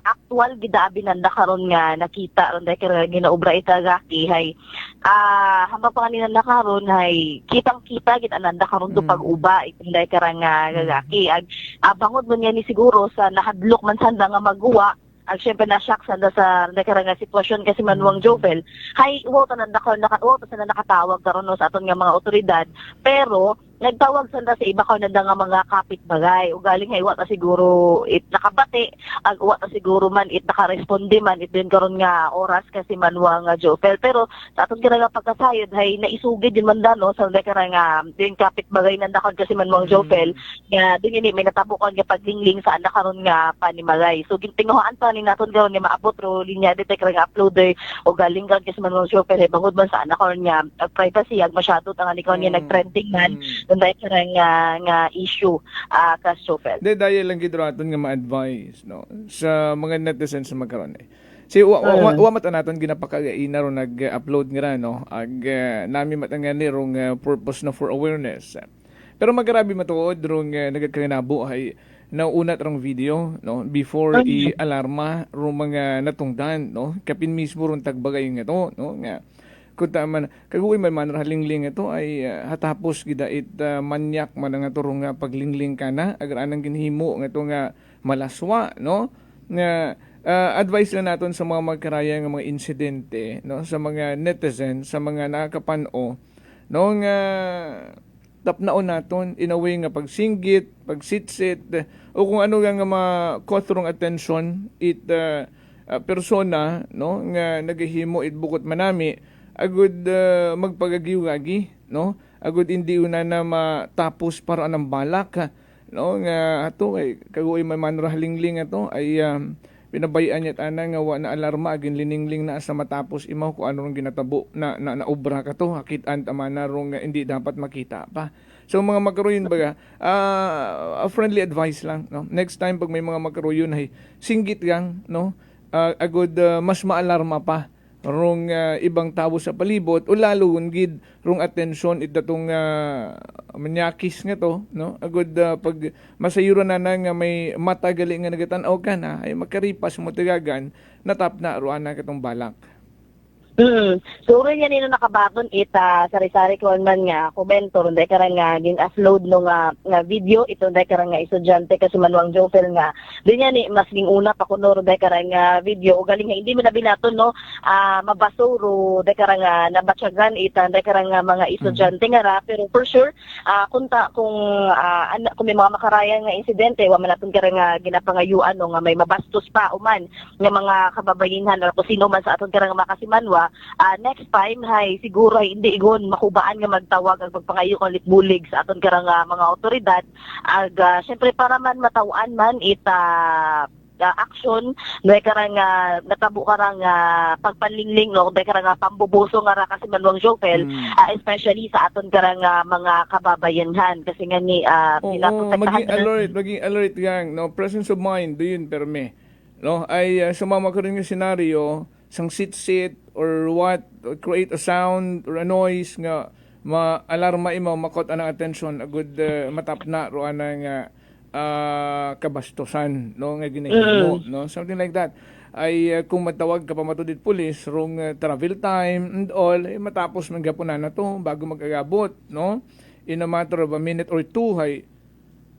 actual gidabi nanda karon nga nakita randay karang ginaobra ita gaki hay hamba pa kanina na karon hay kitang-kita gid ananda karon do pag-uba itinday karang nga gaki ag bangod man ni siguro sa nahadlok man sanda nga magawa ag syempre na-shock sa nakarang sitwasyon kasi Manuang Jofel hay uwata na nakatawag karon no sa aton nga mga otoridad pero nagtawag sanda sa iba kaw nanda nga mga kapitbagay o galing hay wata siguro it nakabati ag wata siguro man it nakaresponde man it din karon nga oras kasi Manuang Jofel pero sa aton nga pagkasayod hay naisugid din man no sa nakarang din kapitbagay nanda kasi Manuang Jofel nga dinhi may natabukan nga paglingling sa anda karon nga panimagay so gintinguhaan pa ni naton karon nga maabot ro linya detect nga uploader o galing kasi Manuang Jofel hay bangod man sa anda karon nga privacy ag masyado tanga ni karon nga nagtrending man dunday karang nga issue kas Jofel. Dahil lang gid aton nga ma-advise no sa mga netizens sa magkaron Si wa mata naton ginapakagaina ro nag-upload nga no ag nami matangani rong purpose na for awareness. Pero magarabi matuod rong nagakaginabo ay naunat rong video no before i-alarma ro mga natungdan no kapin mismo ron tagbagay nga to no nga kunta man kaguy man halingling ito ay hatapos gidait manyak man nga turong paglingling kana agar anang ginhimo nga ito nga malaswa no nga advice na naton sa mga magkaraya nga mga insidente no sa mga netizens sa mga nakakapano no nga tapnaon naton in a way nga pagsinggit pagsitsit o kung ano nga ma-caught attention it persona no nga nagahimo it bukod manami agud magpagagiwagi no agud hindi una na matapos para anang balak no nga ato kay kaguy man ra halingling ato ay pinabayaan niya ana nga wa na alarma agin liningling na sa matapos imaw kung ano rong ginatabo na obra ka to hakitaan tama na rong hindi dapat makita pa. So mga makaroon baga, a friendly advice lang, no. Next time pag may mga makaroon ay singgit gang, no. Agud mas maalarma pa rong ibang tao sa palibot o lalo gid rong atensyon itatong manyakis nga to, no. Agud pag masayuro na nga may mata gali nga nagatan-aw ka na ay makaripas mo tagagan natap na ruana katong balak. So rin yan nakabaton ita sari-sari ko man nga komento ron dahil karang nga gin-upload no nga video ito dahil karang nga estudyante kasi manuang Jofel nga din yan mas ging una pa kuno ron dahil karang nga video o galing nga hindi mo nabinaton no mabasuro dahil karang nga nabatsagan ita dahil karang nga mga estudyante nga ra pero for sure kung may mga makarayan nga insidente wa man naton karang nga ginapangayuan no nga may mabastos pa uman nga mga kababayenhan o kung sino man sa aton karang makasimanwa next time hay siguro hindi igon makubaan nga magtawag ang pagpangayo kang litbulig sa aton karang mga otoridad ag syempre para man matawan man ita action no karang natabo karang pagpanlingling no karang pambubuso nga ra kasi manuang Jofel especially sa aton karang mga kababayenhan kasi nga ni maging alert gang no presence of mind yun perme no ay sumama ko rin yung senaryo sang sit or what or create a sound or a noise nga ma-alarma imo makot anang attention a good matapna ro anang kabastosan no nga ginahimo no something like that ay kung matawag ka pa matudid pulis rong travel time and all matapos man gapunan na to bago mag-agabot no in a matter of a minute or two hay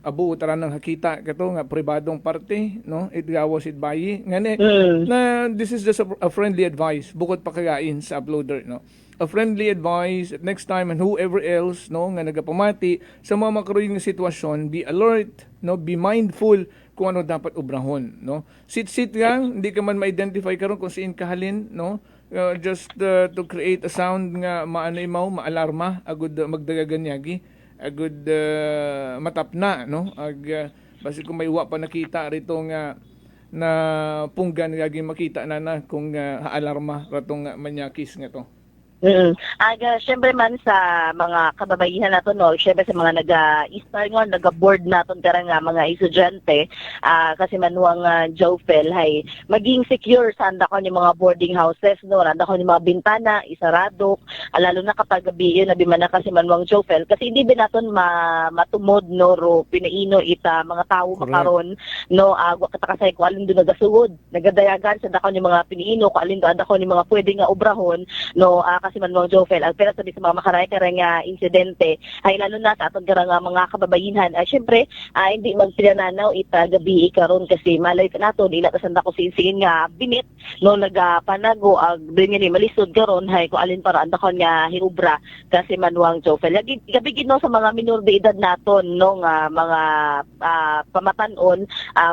abu tara nang hakita kato nga pribadong parte no itgawas itbayi ngani na this is just a friendly advice bukod pa kagain sa uploader no a friendly advice at next time and whoever else no nga nagapamati sa mga makaroon nga sitwasyon be alert no be mindful kung ano dapat ubrahon no sit gang hindi ka man ma-identify karon kung siin kahalin no just to create a sound nga maano imaw maalarma agud magdagagan yagi agud matapna no ag basi kung may wa pa nakita rito nga na punggan gagi makita na kung alarma ratong manyakis nga to. Syempre man sa mga kababaihan nato no, syempre sa mga nag-star nga, nag-board naton karang mga estudyante, kasi manuang Jofel hay maging secure sa anda ko ni mga boarding houses no, anda ko ni mga bintana isarado, lalo na kapag gabi yun nabi man na kasi manuang Jofel kasi hindi ba naton matumod no ro pinaino ita mga tao makaron no katakasay ko alin do nagasugod nagadayagan sa anda ko ni mga piniino ko alin do anda ko ni mga pwede nga obrahon no kasi manuang Jofel ang pera sabi sa mga makaray-karay nga insidente ay lalo na sa aton karang mga kababayenhan syempre hindi magpinananaw ita gabi karon kasi malay naton ila kasanda ko sin nga binit no nagapanago ag bringan ni malisod karon hay ko alin para anda kon nga hiubra kasi manuang Jofel gabi gid no sa mga minor de edad naton no nga mga pamatanon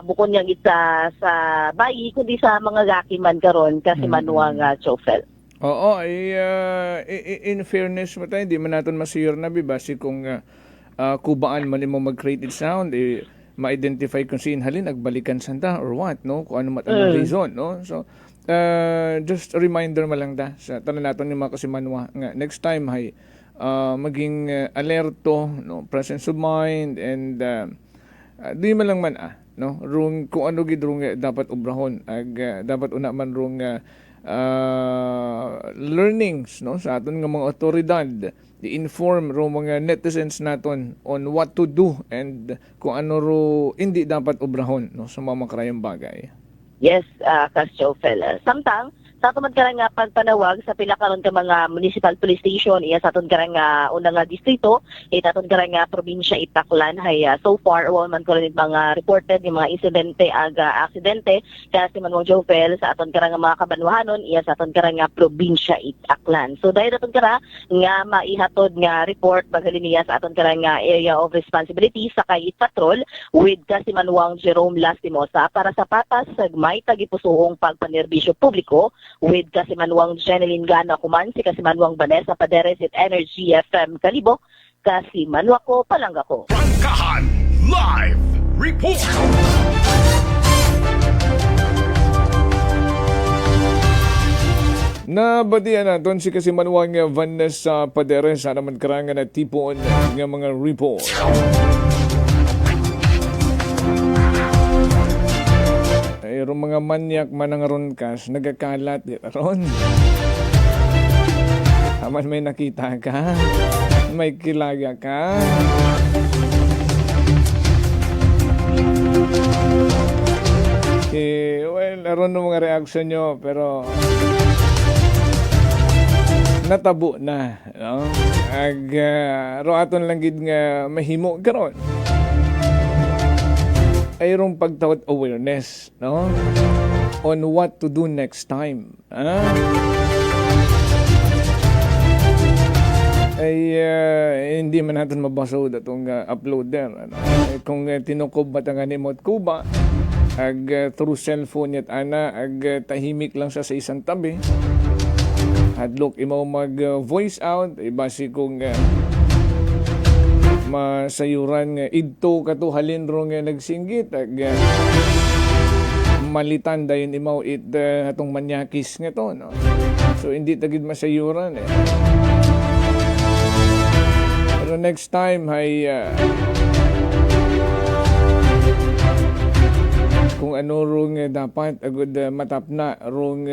bukod yang ita sa bayi kundi sa mga gakiman karon kasi manuang Jofel. Oo, in fairness mo tayo, hindi man natin masure na bibasi kung kubaan man mo mag-created sound, ma-identify kung halin, nagbalikan santa or what, no? Kung ano matanong reason, no? So, just a reminder malang da sa tanan natin yung mga kasimanwa nga next time hay maging alerto, no? Presence of mind and di man lang man no? Rung, kung ano gid rung dapat ubrahon, dapat una man rung learnings no sa aton nga mga otoridad i-inform ro mga netizens naton on what to do and kung ano ro hindi dapat obrahon no sa mga makarayang bagay. Yes, Kas Jofel. Samtang sa aton karang pagpanawag sa pila karon ka mga municipal police station iya sa aton karang unang distrito aton karang probinsya Itaklan hay so far wala man ko rin mga reported yung mga insidente aksidente kasi manuang Jofel sa aton karang mga kabanwahanon iya sa aton karang probinsya Itaklan. So dahil aton kara nga maihatod nga report bagalin niya sa aton karang area of responsibility sa kay patrol with kasi manuang Jerome Lastimosa para sa patas sa may tagipusoong pagpanerbisyo publiko with Kasimanwang Jeneline Gana Kuman, si Kasimanwang Vanessa Paderes at Energy FM Kalibo, Kasimanwa ko, palangga ko. Prangkahan Live Report! Nabatian naton si Kasimanwang Vanessa Padere sa naman karangan at tipon ng mga report. Mayroong mga manyak manangaron kas, nagakalat ron. Aman may nakita ka, may kilaga ka. Well, naroon ng mga reaksyon nyo, pero natabo na, no? Roaton lang gid nga mahimo karon. Ayrong pagtawat awareness, no? On what to do next time. Hindi man natin mabasod atong uploader. Ano? Kung tinukob batangan ni Mot Kuba, through cellphone yat ana, tahimik lang siya sa isang tabi. Hadlok imaw mag-voice out, basi kung masayuran nga idto katuhalin ro nga nagsinggit malitan dayon imaw atong manyakis nga to, no? So hindi tagid masayuran pero next time ay kung ano rong dapat agud matapna rong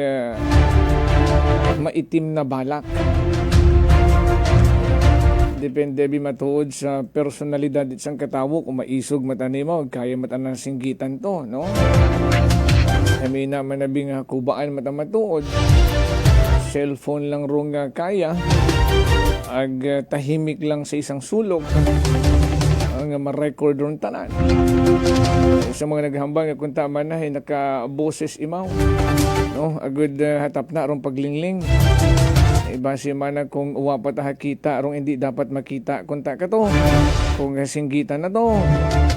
maitim na balak. Depende bi matuod sa personalidad isang katawo kung maisog matani mo kaya matanang singgitan to, no? Kami naman nabi nga kubaan matamatuod. Cellphone lang rong kaya tahimik lang sa isang sulok ang ma-record ron tanan. Sa mga naghambang kung tama na naka-boses imaw, no? Agud hatap na ron paglingling. Base man kung uwa pa hakita arong hindi dapat makita kunta ka to. Kung singgitan na to,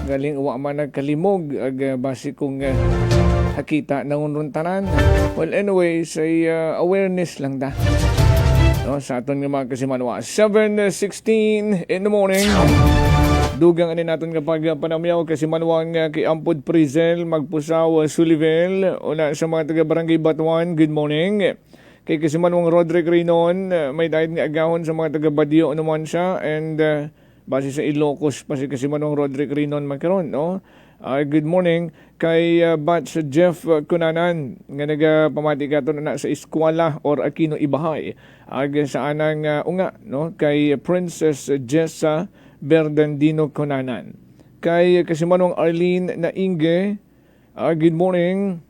galing uwa man nagkalimog base kung hakita na unrun tanan. Well anyway, say awareness lang da. No, sa aton nga mga Kasimanwa. 7:16 in the morning. Dugang ani naton kapag panamyaw Kasimanwang kay Ampod Prizel magpusaw Sullivan una sa mga taga Barangay Batuan. Good morning. Kay Kasimanwang Roderick Rinon, may dahil nga agahon sa mga taga-Badio naman siya and base sa Ilocos pa si Kasimanwang Roderick Rinon magkaroon, no? Good morning kay Batch Jeff Kunanan nga nagapamati ka na sa eskwela or Aquino Ibahay sa anang unga, no? Kay Princess Jessa Bernardino Kunanan. Kay Kasimanwang Arlene Nainge, good morning.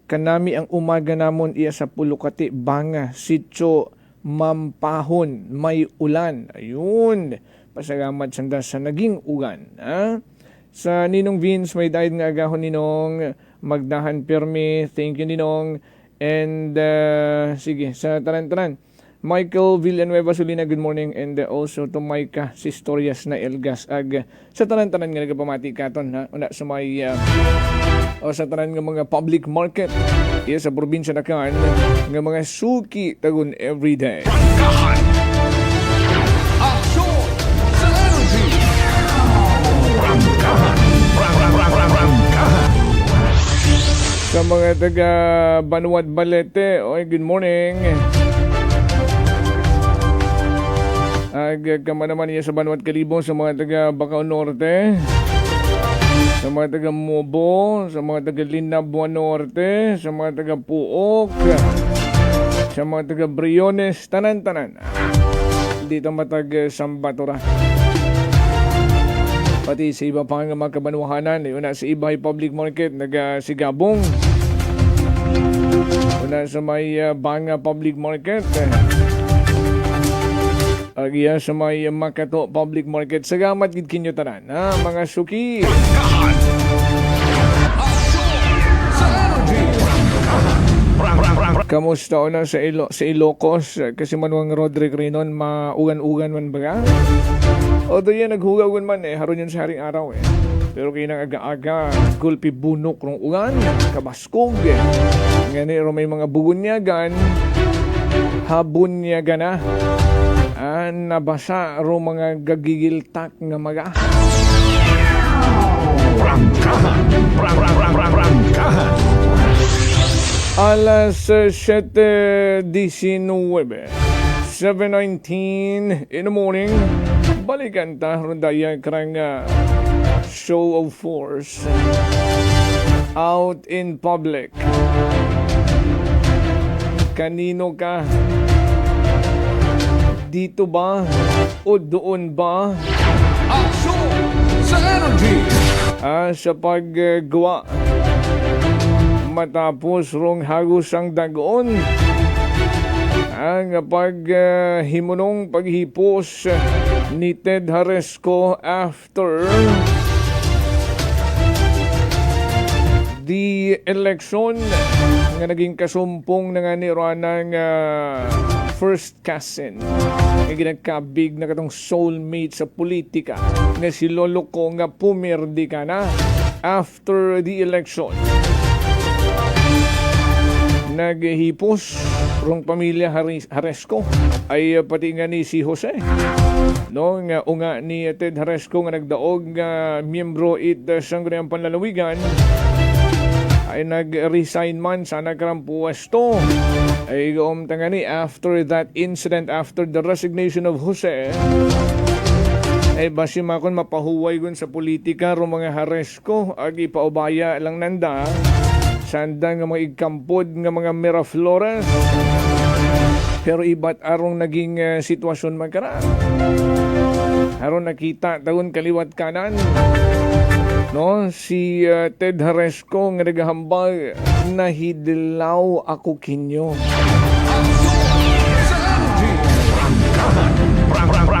Kanami ang umaga namon iya sa Pulukati, Banga, Sitio, Mampahon, may ulan. Ayun, pasalamat sanda sa naging ugan. Sa Ninong Vince, may dahil nga agahon Ninong, Magdahan Permi, thank you Ninong. And sige, sa tanan-tanan, Michael Villanueva Solina, good morning. And also to Maika Sistorias na Elgas. Sa tanan-tanan nga nagapamati katon, una sa may... o sa tanan nga mga public market iya sa probinsya na kan nga mga suki tagon everyday. Sa mga taga Banuat Balete, good morning. Kama naman iya sa Banuat Kalibo, sa mga taga Bacau Norte, sa mga taga Mobo, sa mga taga Linabuan Norte, sa mga taga Puok, sa mga taga Briones, tanan-tanan. Dito matag Sambatura. Pati sa iba pang mga kabanuhanan, una sa Ibay Public Market, nag-sigabong. Una sa may Banga Public Market. Agiya sa may Makato Public Market. Sagamat gid kinyo tanan, mga suki. Kamusta na sa Ilocos? Kasimanwang Roderick Rinon, maugan-ugan man ba? Although yan, naghugawan man haron yun sa haring araw Pero kayo nang aga-aga, gulpi bunok rong ugan, kabaskog Ngani may mga bugunyagan, habunyagan na. Nabasa ro mga gagigiltak nga maga. Prangkahan. Alas 7:19, 7:19 in the morning. Balikan ta rundaya karang show of force out in public. Kanino ka? Dito ba? O doon ba? Action sa energy. Sa paggawa matapos rong hagos ang dagon ang paghimunong paghipos ni Ted Haresco after the election nga naging kasumpong na nga ni Ronang first cousin nga ginagkabig na katong soulmate sa politika nga si Lolo ko nga pumirdi ka na after the election. Naghihipos rong pamilya Haresco ay pati nga ni si Jose. No, nga unga ni Ted Haresco nga nagdaog nga miyembro Sangguniang Panlalawigan ay nag-resign man sa nagkarang puwesto. Ay tanga ni after that incident, after the resignation of Jose, ay basimakon mapahuway gun sa politika rong mga Haresco ag ipaubaya lang nanda sanda nga mga igkampod nga mga Miraflores. Pero iba't arong naging sitwasyon magkaraan. Aron nakita taon kaliwat kanan. No, si Ted Haresco nga nagahambal na hidilaw ako kinyo.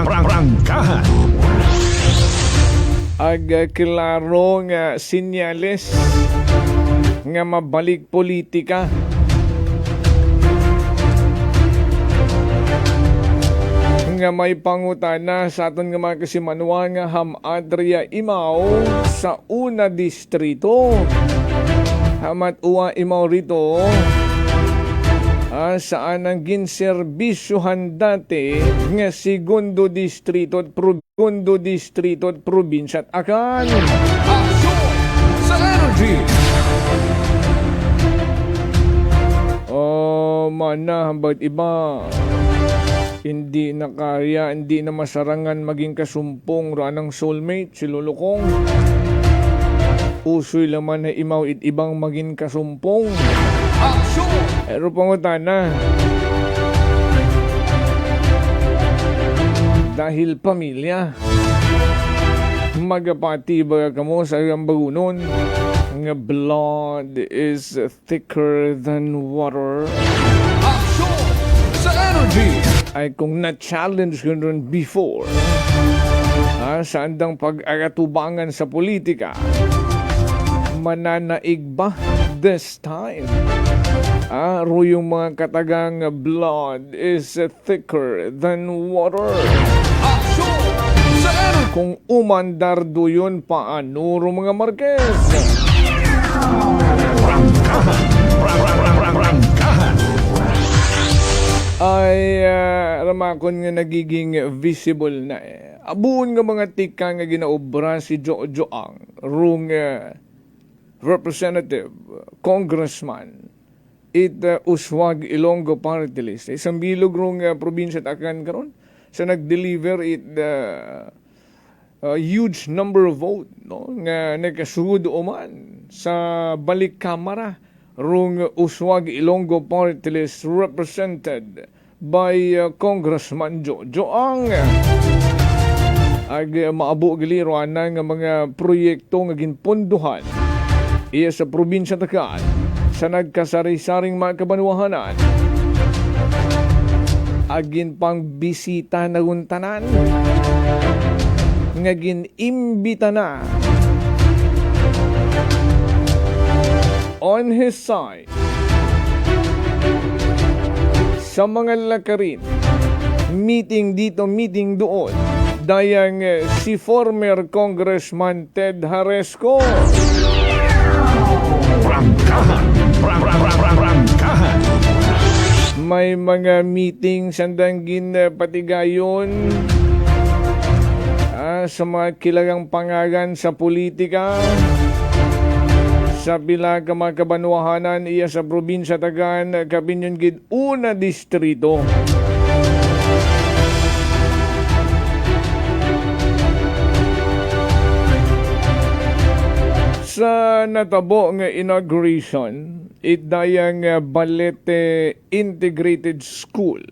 Prangkahan. Ag klaro nga sinyales nga mabalik politika. Nga may pangutana sa aton nga mga kasimanwa nga Hamadria Imaw sa una distrito. Hamat uwa Imaw rito saan ang ginserbisyuhan dati nga segundo distrito at probinsya at akan. Action sa energy. Mana ba't iba hindi na kaya, hindi na masarangan maging kasumpong ranang soulmate si Lulukong. Usoy laman na imaw ibang maging kasumpong. Action! Pero pangutana dahil pamilya magapati ba kamo sa bagunon nga blood is thicker than water. Action sa energy. Ay kung na-challenge ko rin before sa andang pag-agatubangan sa politika, mananaig ba this time? Ro yung mga katagang blood is thicker than water. Action sa energy. Kung umandardo yun, paano ro mga Marquez? Prangkahan. Ay ramakon nga nagiging visible na abuon nga mga tika nga ginaobra si Jojo Ang rung representative, congressman Uswag Ilonggo Party List. Isang bilog rung probinsya at akan karon sa nag-deliver huge number of vote no nga nagkasugod oman sa balik kamara rung Uswag Ilonggo Party List represented by Congressman Jojo Ang. Ag maabo gali roana nga mga proyekto nga ginpondohan iya sa probinsya takaan sa nagkasari-saring mga kabanwahanan. Agin pang bisita na guntanan nga ginimbita na on his side sa mga lakarin, meeting dito, meeting doon, dayang si former Congressman Ted Haresco. Prangkahan. May mga meeting sandang ginpatigayon sa mga kilagang pangagan sa politika, sa pila ka mga kabanwahanan iya sa probinsya Tagan, Kabinyon gid una distrito. Sa natabo nga inauguration, itdayang Balete Integrated School.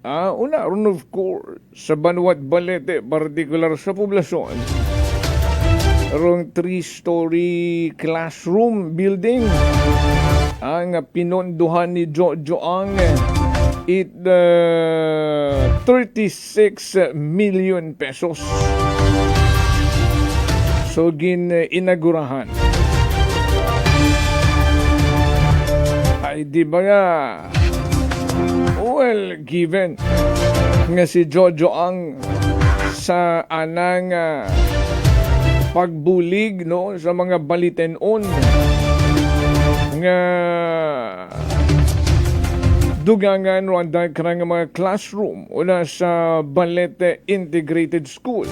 Una ron of course, sa Banwat Balete, particular sa poblasyon, rong 3-story classroom building ang pinondohan ni Jojo ang 36 million pesos. So inagurahan. Ay di ba nga, well, given nga si Jojo ang sa anang pagbulig no sa mga balitenon nga dugangan Rwanda karang mga classroom una sa Balete Integrated School.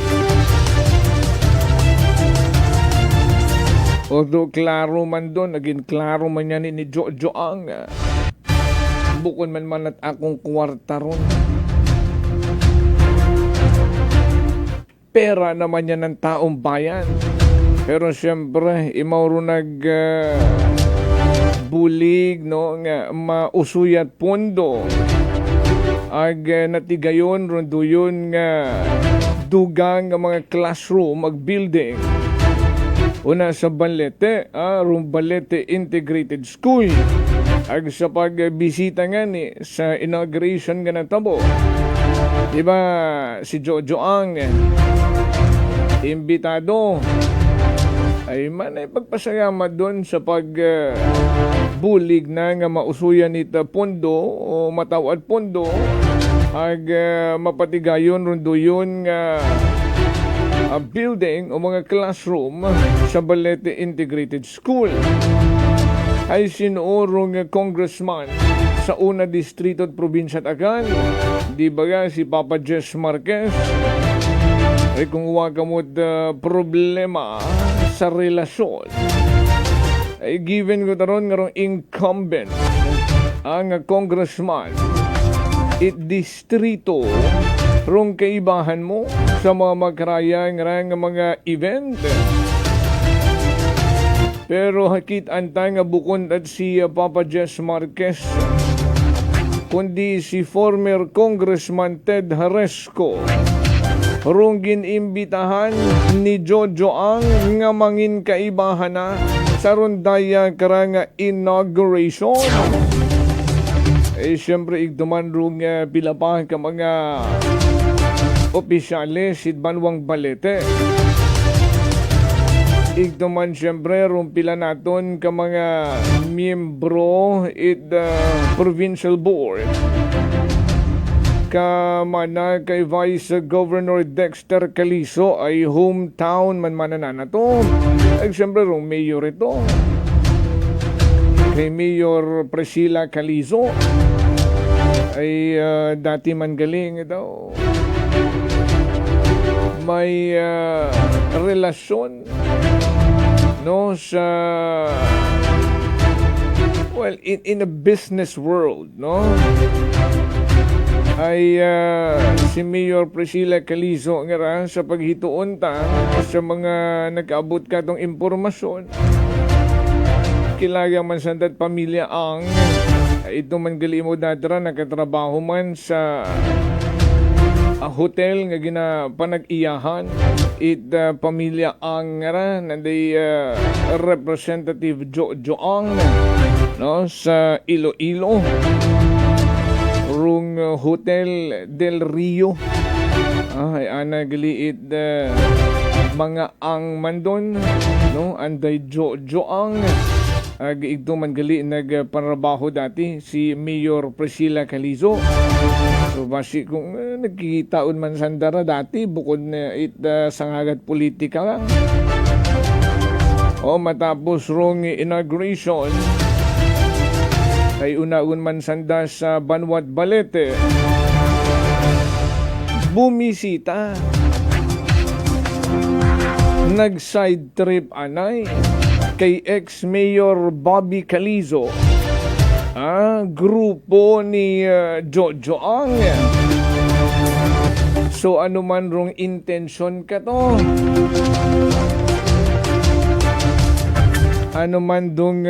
Although klaro man doon, naging klaro man yan ni Jojo ang bukod man at akong kwarta ron. Pera naman yan ng taong bayan. Pero siyempre, imauro bulig no, nga mausuyat pondo. Ag natigayon ron doon nga dugang nga mga classroom, building. Una sa Balete, Balete Integrated School. Ag sa pagbisita nga ni sa inauguration nga natabo. Diba si Jojo ang imbitado ay man ay pagpasalamat doon sa pagbulig na nga mausuyan ita pondo o matawad pondo ag mapatigayon ron doon nga building o mga classroom sa Balete Integrated School. Ay sinuorong congressman sa una distrito at probinsya Tagan, di ba nga si Papa Jess Marquez, ay kung huwag kamot problema sa relasyon, ay given ko taron nga incumbent ang congressman distrito rong kaibahan mo sa mga makarayang mga event. Pero hakit antay nga bukod at si Papa Jess Marquez, kundi si former Congressman Ted Haresco, rong ginimbitahan ni Jojo ang nga mangin kaibahan na sa rondaya karanga inauguration. Siyempre igduman rong pila pa ka mga opisyales si Banwang Balete. Igduman siyempre rumpila naton ka mga miyembro provincial board. Kamana kay Vice Governor Dexter Calizo ay hometown man manana to. Ay siyempre rung mayor ito. Kay Mayor Priscilla Calizo ay dati man galing ito. May relasyon no sa in a business world no ay si Mayor Priscilla Calizo nga sa paghituon ta sa mga nag-abot ka tong impormasyon kilagang man sandat pamilya ang ito man gali mo dadra nakatrabaho man sa hotel nga ginapanag-iyahan pamilya ang nanday representative Jojo ang no sa Iloilo rung Hotel del Rio ay ana gali mga ang mandon no anday Jojo ang igdo man gali nagpanrabaho dati si Mayor Priscilla Calizo. So basi kung nagkikitaon man sandara dati bukod na sangagat politika lang. O matapos rong inauguration ay unaun man sanda sa Banwat Balete. Bumisita. Nag-side trip anay kay ex-mayor Bobby Calizo, grupo ni Jojo Ang. So ano man rong intention ka to, ano man dong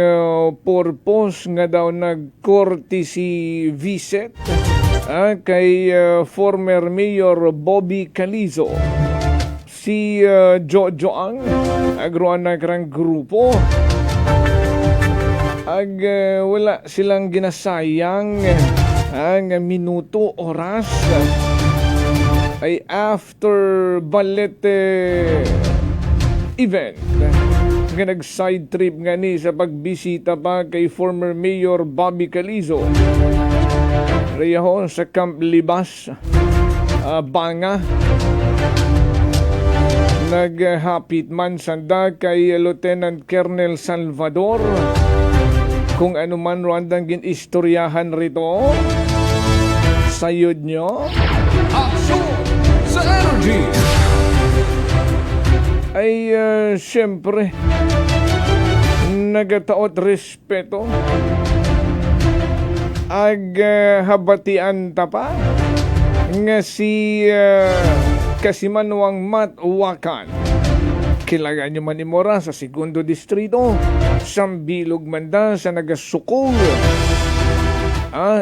purpose nga daw nagkorte si visit kay former Mayor Bobby Calizo, si Jojo Ang agroan na karang grupo wala silang ginasayang ang minuto, oras ay after balete event nga nag-side trip nga ni sa pagbisita pa kay former Mayor Bobby Calizo riyahon sa Camp Libas, Banga. Naghapit man sanda kay Lieutenant Colonel Salvador kung ano man Rwandang ginistoryahan rito. Sayod nyo sa energy. Ay siyempre nagataot respeto habatian tapa nga si Kasimanwang Matwakan, kilaga nyo man imora sa segundo distrito, sambilog manda sa nagasukol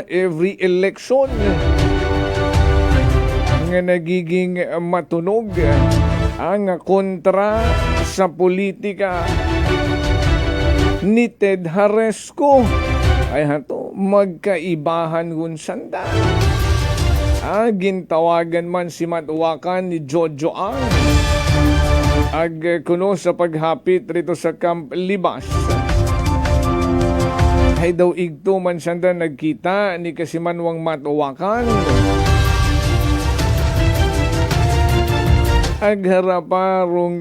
every election nga nagiging matunog ang kontra sa politika ni Ted Haresco. Ay hato magkaibahan gun sanda. Gintawagan man si Matwakan ni Jojo Ang kuno sa paghapit rito sa Camp Libas. Ay daw igto man sanda nagkita ni Kasimanwang Matwakan agharapa-rong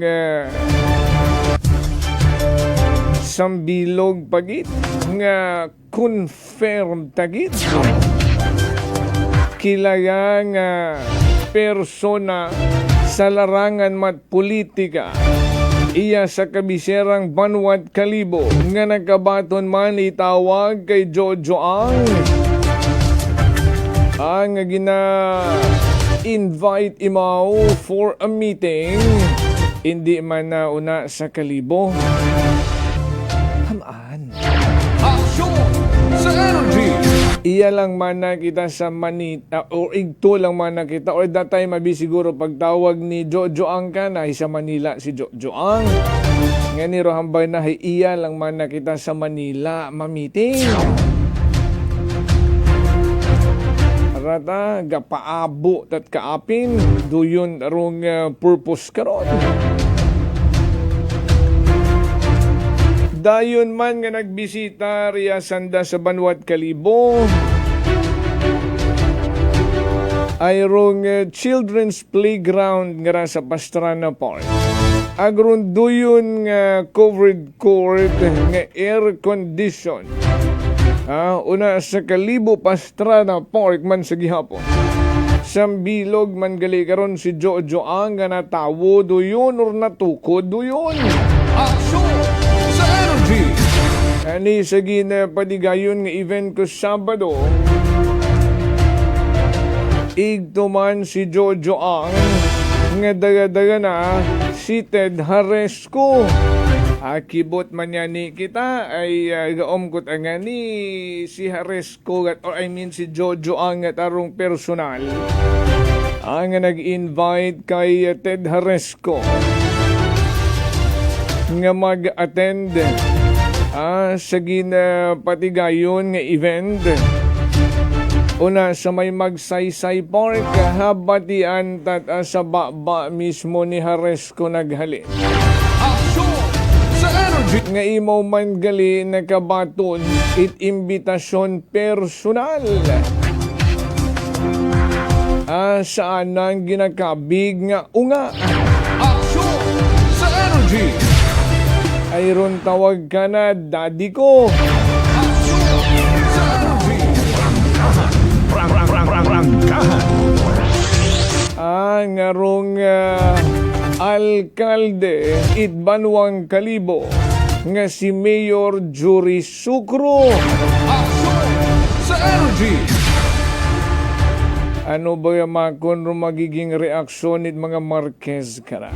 sambilog pagit nga confirm tagit kilaga nga persona sa larangan mat politika iya sa kabiserang Banwat Kalibo nga nagkabaton man itawag kay Jojo ang gina invite imaw for a meeting, hindi man na una sa Kalibo. Hamaan. Aksyon sa energy. Iya lang man nakita sa Manila o igto lang man nakita or datay mabisiguro pagtawag ni Jojo Ang ka na sa Manila si Jojo Ang. Nga ni Rohambay na iya lang man nakita sa Manila ma-meeting. Rata gapaabo tat kaapin duyon rong purpose karon. Dayon man nga nagbisita riya sanda sa Banwat Kalibo ay rong children's playground nga sa Pastrana Park. Agron duyon nga covered court nga air condition. Una sa Kalibo Pastrana Park man sa gihapon. Sambilog man gali karon si Jojo Ang nga natawo duyon or natukod duyon. Aksyon sa energy. Ani sa ginapadigayon nga event ko Sabado. Igto man si Jojo Ang nga daga-daga na si Ted Haresco. Kibot man niya ni kita ay gaomkot ang ni si Haresco or I mean si Jojo Ang tarong personal ang nag-invite kay Ted Haresco nga mag-attend sa ginapatigayon nga event una sa may Magsaysay Park habatian tat sa baba mismo ni Haresco naghalin. Nga imaw man gali nakabaton imbitasyon personal saan ang ginakabig nga unga. Aksyon sa energy. Ayron tawag ka na daddy ko. Aksyon sa energy. Ngarong alkalde Banwang Kalibo nga si Mayor Jury Sucro. Sa energy. Ano ba yung makon magiging reaksyon nit mga Marquez kara?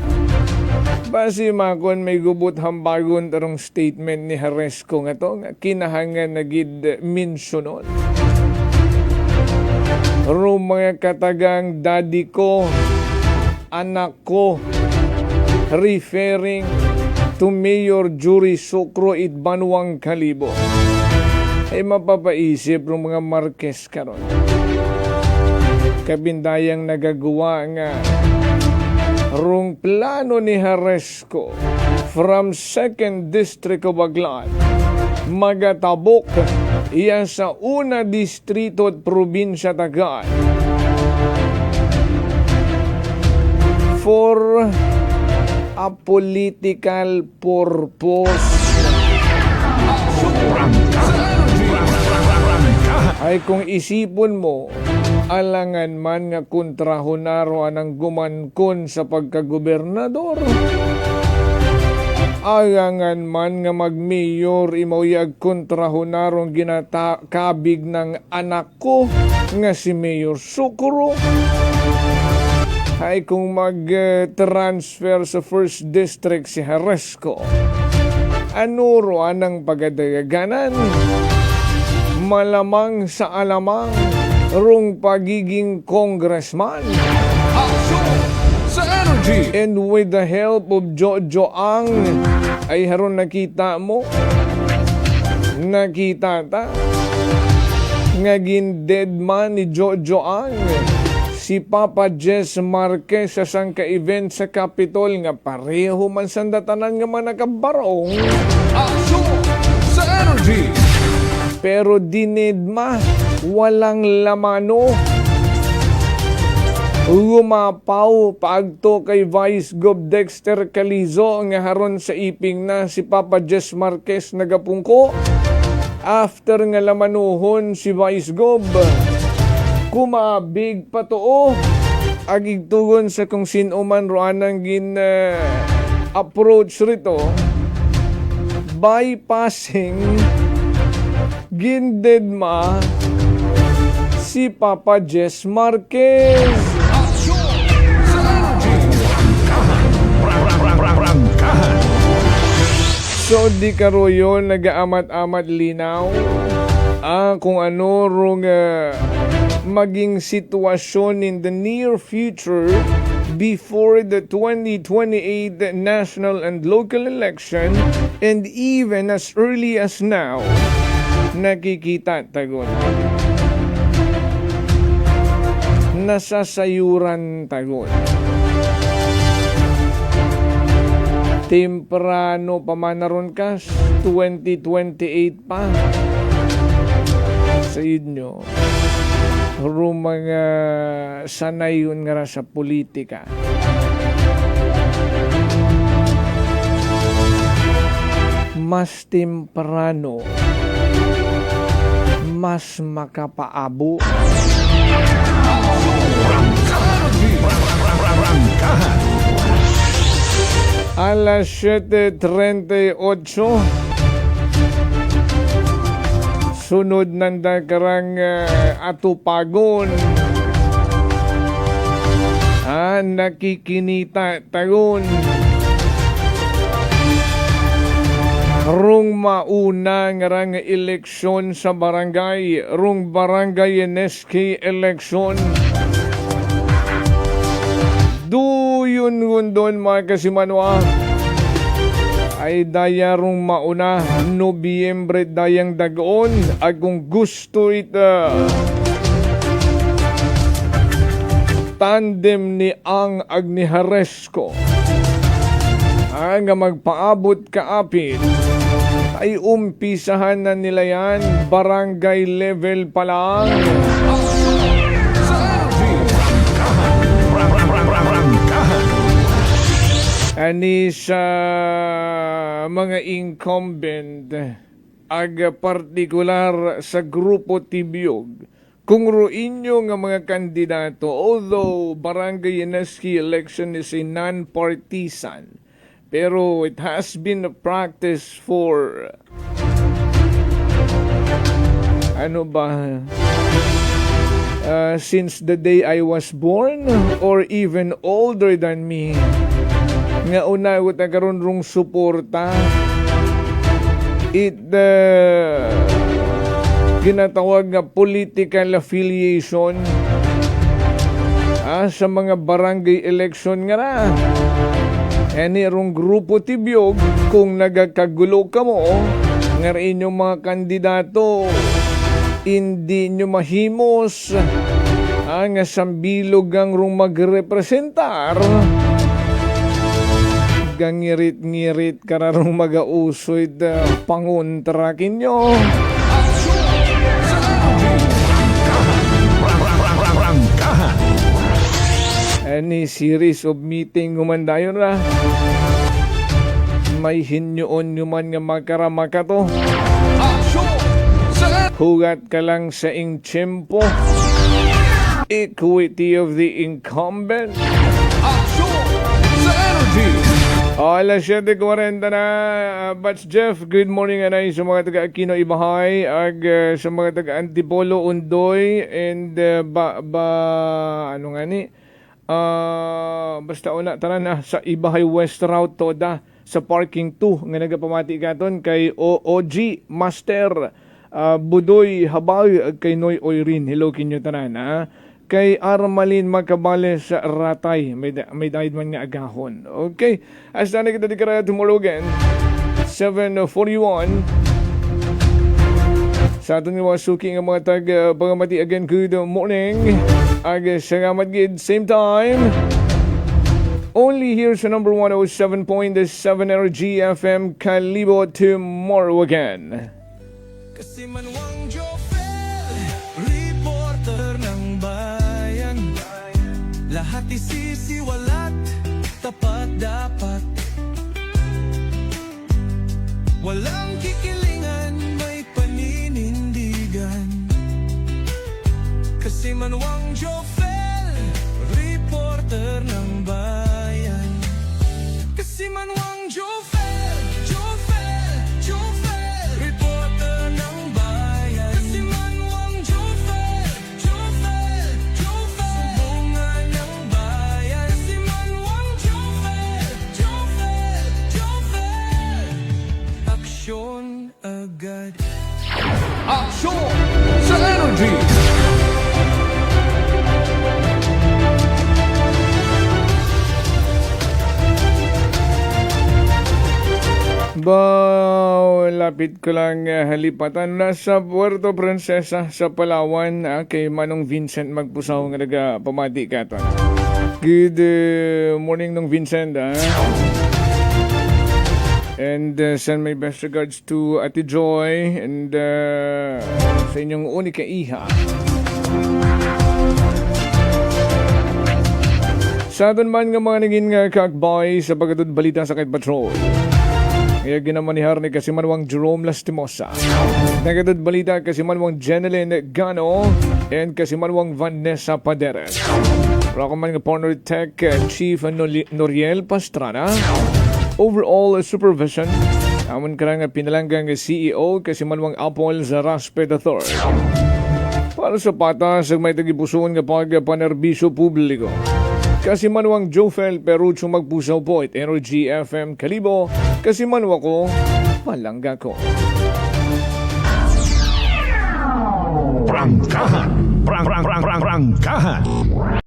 Basi makon may gubot hambagon tarong statement ni Haresco nga to nga kinahangan na gid mentionon. Ro mga katagang daddy ko, anak ko, referring to Mayor Jury Sucro it Banwang Kalibo. Ay mapapaisip ng mga Marquez karon. Kabindayang nagagawa nga rung plano ni Haresco from 2nd District of Baclan magatabok iya sa una distrito at probinsya Tagay for a political purpose. Ay kung isipon mo, alangan man nga kontrahonaro anang gumankon sa pagkagobernador. Alangan man nga magmayor imawyag kontrahonarong ginakabig ng anak ko nga si Mayor Sucro. Ay kung mag-transfer sa 1st District si Haresco, ano ro anang pagadaganan? Malamang sa alamang rong pagiging congressman. Sa energy. And with the help of Jojo Ang, ay haron nakita mo, nakita ta, nga dead man ni Jojo Ang, si Papa Jess Marquez sa sangka event sa Capitol nga pareho man sandatanan nga man nakabarong. Sa energy. Pero dinidma, walang lamano. Umapaw paagto kay Vice Gov Dexter Calizo nga haron sa iping na si Papa Jess Marquez nagapungko. After nga lamanuhon si Vice Gov, kumabig patoo. Agigtugon sa kung sino man roanang approach rito, bypassing gindedma si Papa Jess Marquez. So di karoyo nagaamat-amat linaw kung ano rong maging sitwasyon in the near future before the 2028 national and local election, and even as early as now nakikita tagon nasasayuran tagon temprano pa manaron kas 2028 pa sa inyo mga sanayon nga sa politika. Mas temprano mas makapaabo. Alas 7:38 sunod nanda karang atupagon nakikinita tagon rung mauna ngarang eleksyon sa barangay, rung barangay NSK eleksyon. Duyon gundon mga kasimanwa ay daya rung mauna Nobyembre dayang dagoon agong gusto ita tandem ni Ang Agni Haresco nga magpaabot kaapit ay umpisahan na nila yan barangay level pa lang. Ani sa mga incumbent ag partikular sa grupo Tibyog kung ruinyo nga mga kandidato, although barangay NSK election is a non-partisan, Pero it has been a practice for since the day I was born or even older than me. Nga una ko karon rong suporta. It ginatawag nga political affiliation sa mga barangay election nga na. Ani rong grupo tibiyog kung nagakagulo ka mo nga inyong mga kandidato hindi nyo mahimos nga sambilog ang rong magrepresentar gangirit-ngirit kararong magausoy panguntrakin nyo. Any series of meeting gumandayon ra. May hinyoon man nga makaramaka to. Hugat ka lang sa ing tiyempo. Equity of the incumbent. Alas 7:40 na. Bats Jeff, good morning anay sa mga taga-Aquino Ibahay ag sa mga taga-Antipolo Undoy and basta una tanan na sa Ibahay West Route toda sa parking 2 nga nagapamati katon kay OG Master Budoy Habay kay Noy Oyrin. Hello kinyo tanan ha. Kay Armalin Macabales sa Ratay. May died man nga agahon. Okay. Hasta na kita di karaya tomorrow again. 7:41. Sa aton nga suki nga mga pangamati again, good morning. Salamat gid. Same time. Only here sa number 107.7 Energy FM Kalibo tomorrow again. Kasi Manuang Jofel, reporter ng bayan. Lahat isisiwalat, tapat dapat. Walang kikilingan, may paninindigan. Kasi Manuang Jofel, reporter ng bayan. Kasi Manuang Jofel, reporter ng bayan. Kasi Manuang Jofel, sumbungan ng bayan. Kasi Manuang Jofel, aksyon agad. Aksyon sa Energy. Lapit ko lang halipatan na sa Puerto Princesa sa Palawan kay Manong Vincent Magpusaw nga nagapamati ka to. Good morning nung Vincent and send my best regards to Ate Joy and sa inyong unika iha. Sa aton man nga mga naging kakbay sa pagkatod balita sa Kahit Patrol. Kaya ginamanihar ni Kasimanwang Jerome Lastimosa. Nagatod balita Kasimanwang Jeneline Gano and Kasimanwang Vanessa Paderes. Rockman nga partner tech Chief Noriel Pastrana. Overall supervision. Aman ka nga pinalanggang CEO Kasimanwang Apple Zaraspe III. Para sa patas may tagipusoon nga pagpanerbisyo publiko. Kasimanwang Jofel Perucho Magpusaw po at Energy FM Kalibo. Kasimanwa ko, palangga ko. Prangkahan. Prangkahan.